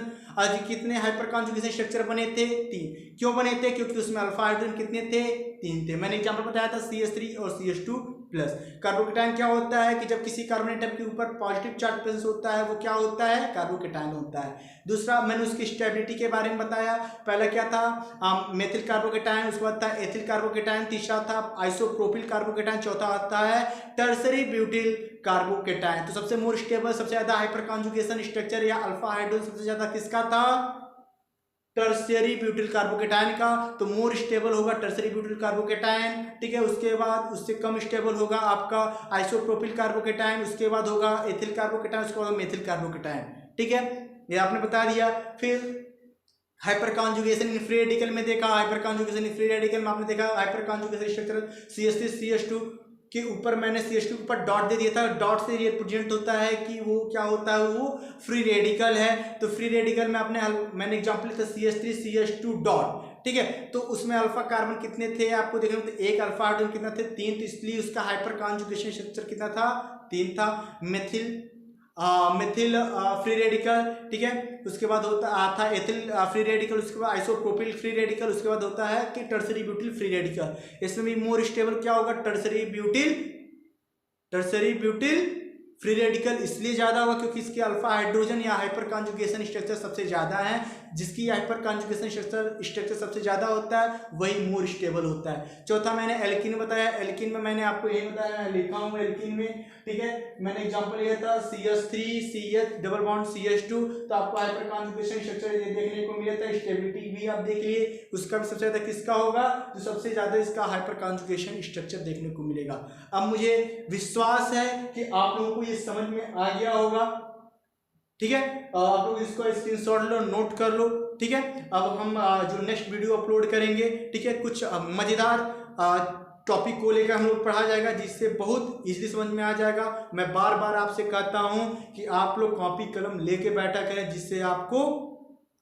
स्ट्रक्चर बने थे, 3। क्यों बने थे, क्योंकि उसमें अल्फा हाइड्रोजन कितने थे, 3 थे। मैंने एग्जांपल बताया था CH3 और CH2 प्लस। कार्बोकेटायन क्या होता है कि जब किसी कार्बन एटम के ऊपर पॉजिटिव चार्ज प्रेजेंस होता है वो क्या होता है, कार्बोकेटायन होता है। दूसरा मैंने उसकी स्टेबिलिटी के बारे में बताया, पहला क्या था मेथिल कार्बोकेटायन, उसके बाद था एथिल कार्बोकेटायन, तीसरा था आइसोप्रोपिल कार्बोकेटायन, चौथा आता है टर्सरी ब्यूटिल कार्बोकेटायन। तो सबसे मोर स्टेबल, सबसे ज्यादा हाइपर कॉन्जुगेशन स्ट्रक्चर या अल्फा हाइड्रोजन सबसे ज्यादा किसका था, टर्शियरी ब्यूटिल कार्बोकेटायन का। तो मोर स्टेबल होगा टर्शियरी ब्यूटिल कार्बोकेटायन, ठीक है। उसके बाद उससे कम स्टेबल होगा आपका आइसोप्रोपिल कार्बोकेटायन, उसके बाद होगा एथिल कार्बोकेटायन, उसके बाद मेथिल कार्बोकेटायन, ठीक है, ये आपने बता दिया। फिर hyper conjugation in free radical में देखा, hyper conjugation in free radical में आपने देखा hyper conjugation structure CH3 CH2 के ऊपर मैंने CH2 के ऊपर डॉट दे दिया था, डॉट से रिप्रेजेंट होता है कि वो क्या होता है, वो फ्री रेडिकल है। तो फ्री रेडिकल में मैंने एग्जांपल लिया था CH3 CH2 डॉट, ठीक है। तो उसमें अल्फा कार्बन कितने थे आपको देखने में, तो एक अल्फा हाइड्रोजन कितना थे, 3, तो इसलिए उसका हाइपर कॉन्जुगेशन स्ट्रक्चर कितना था, 3 था। मिथिल फ्री रेडिकल, ठीक है। उसके बाद होता था एथिल फ्री रेडिकल, उसके बाद आइसोप्रोपिल फ्री रेडिकल, उसके बाद होता है कि टर्सरी ब्यूटिल फ्री रेडिकल। इसमें भी मोर स्टेबल क्या होगा, टर्सरी ब्यूटिल फ्री रेडिकल इसलिए ज्यादा होगा क्योंकि इसके अल्फा हाइड्रोजन या हाइपर कॉन्जुगेशन स्ट्रक्चर सबसे ज्यादा है। जिसकी हाइपर कॉन्जुगेशन स्ट्रक्चर सबसे ज्यादा होता है वही मोर स्टेबल होता है। चौथा मैंने एल्कीन बताया, एल्कीन में मैंने आपको यही बताया, लिखा हूँ एल्कीन में, ठीक है। मैंने एग्जांपल लिया था CH3 CH double bond CH2, तो आपको हाइपर कॉन्जुगेशन स्ट्रक्चर ये देखने को मिला था। स्टेबिलिटी भी आप देख लिए, उसका भी सबसे ज्यादा किसका होगा, जो सबसे ज्यादा इसका हाइपर कॉन्जुगेशन स्ट्रक्चर देखने को मिलेगा। अब मुझे विश्वास है कि आप लोगों को ये समझ में आ गया होगा, ठीक है। आप लोग इसको स्क्रीनशॉट लो, नोट कर लो, ठीक है। अब हम जो नेक्स्ट वीडियो अपलोड करेंगे, ठीक है, कुछ मजेदार टॉपिक को लेकर हम लोग पढ़ा जाएगा जिससे बहुत इजीली समझ में आ जाएगा। मैं बार बार आपसे कहता हूं कि आप लोग कॉपी कलम लेके बैठा करें जिससे आपको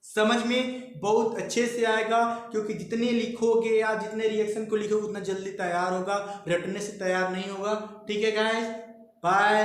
समझ में बहुत अच्छे से आएगा, क्योंकि जितने लिखोगे या जितने रिएक्शन को लिखोगे उतना जल्दी तैयार होगा, रटने से तैयार नहीं होगा, ठीक है गाइस। बाय।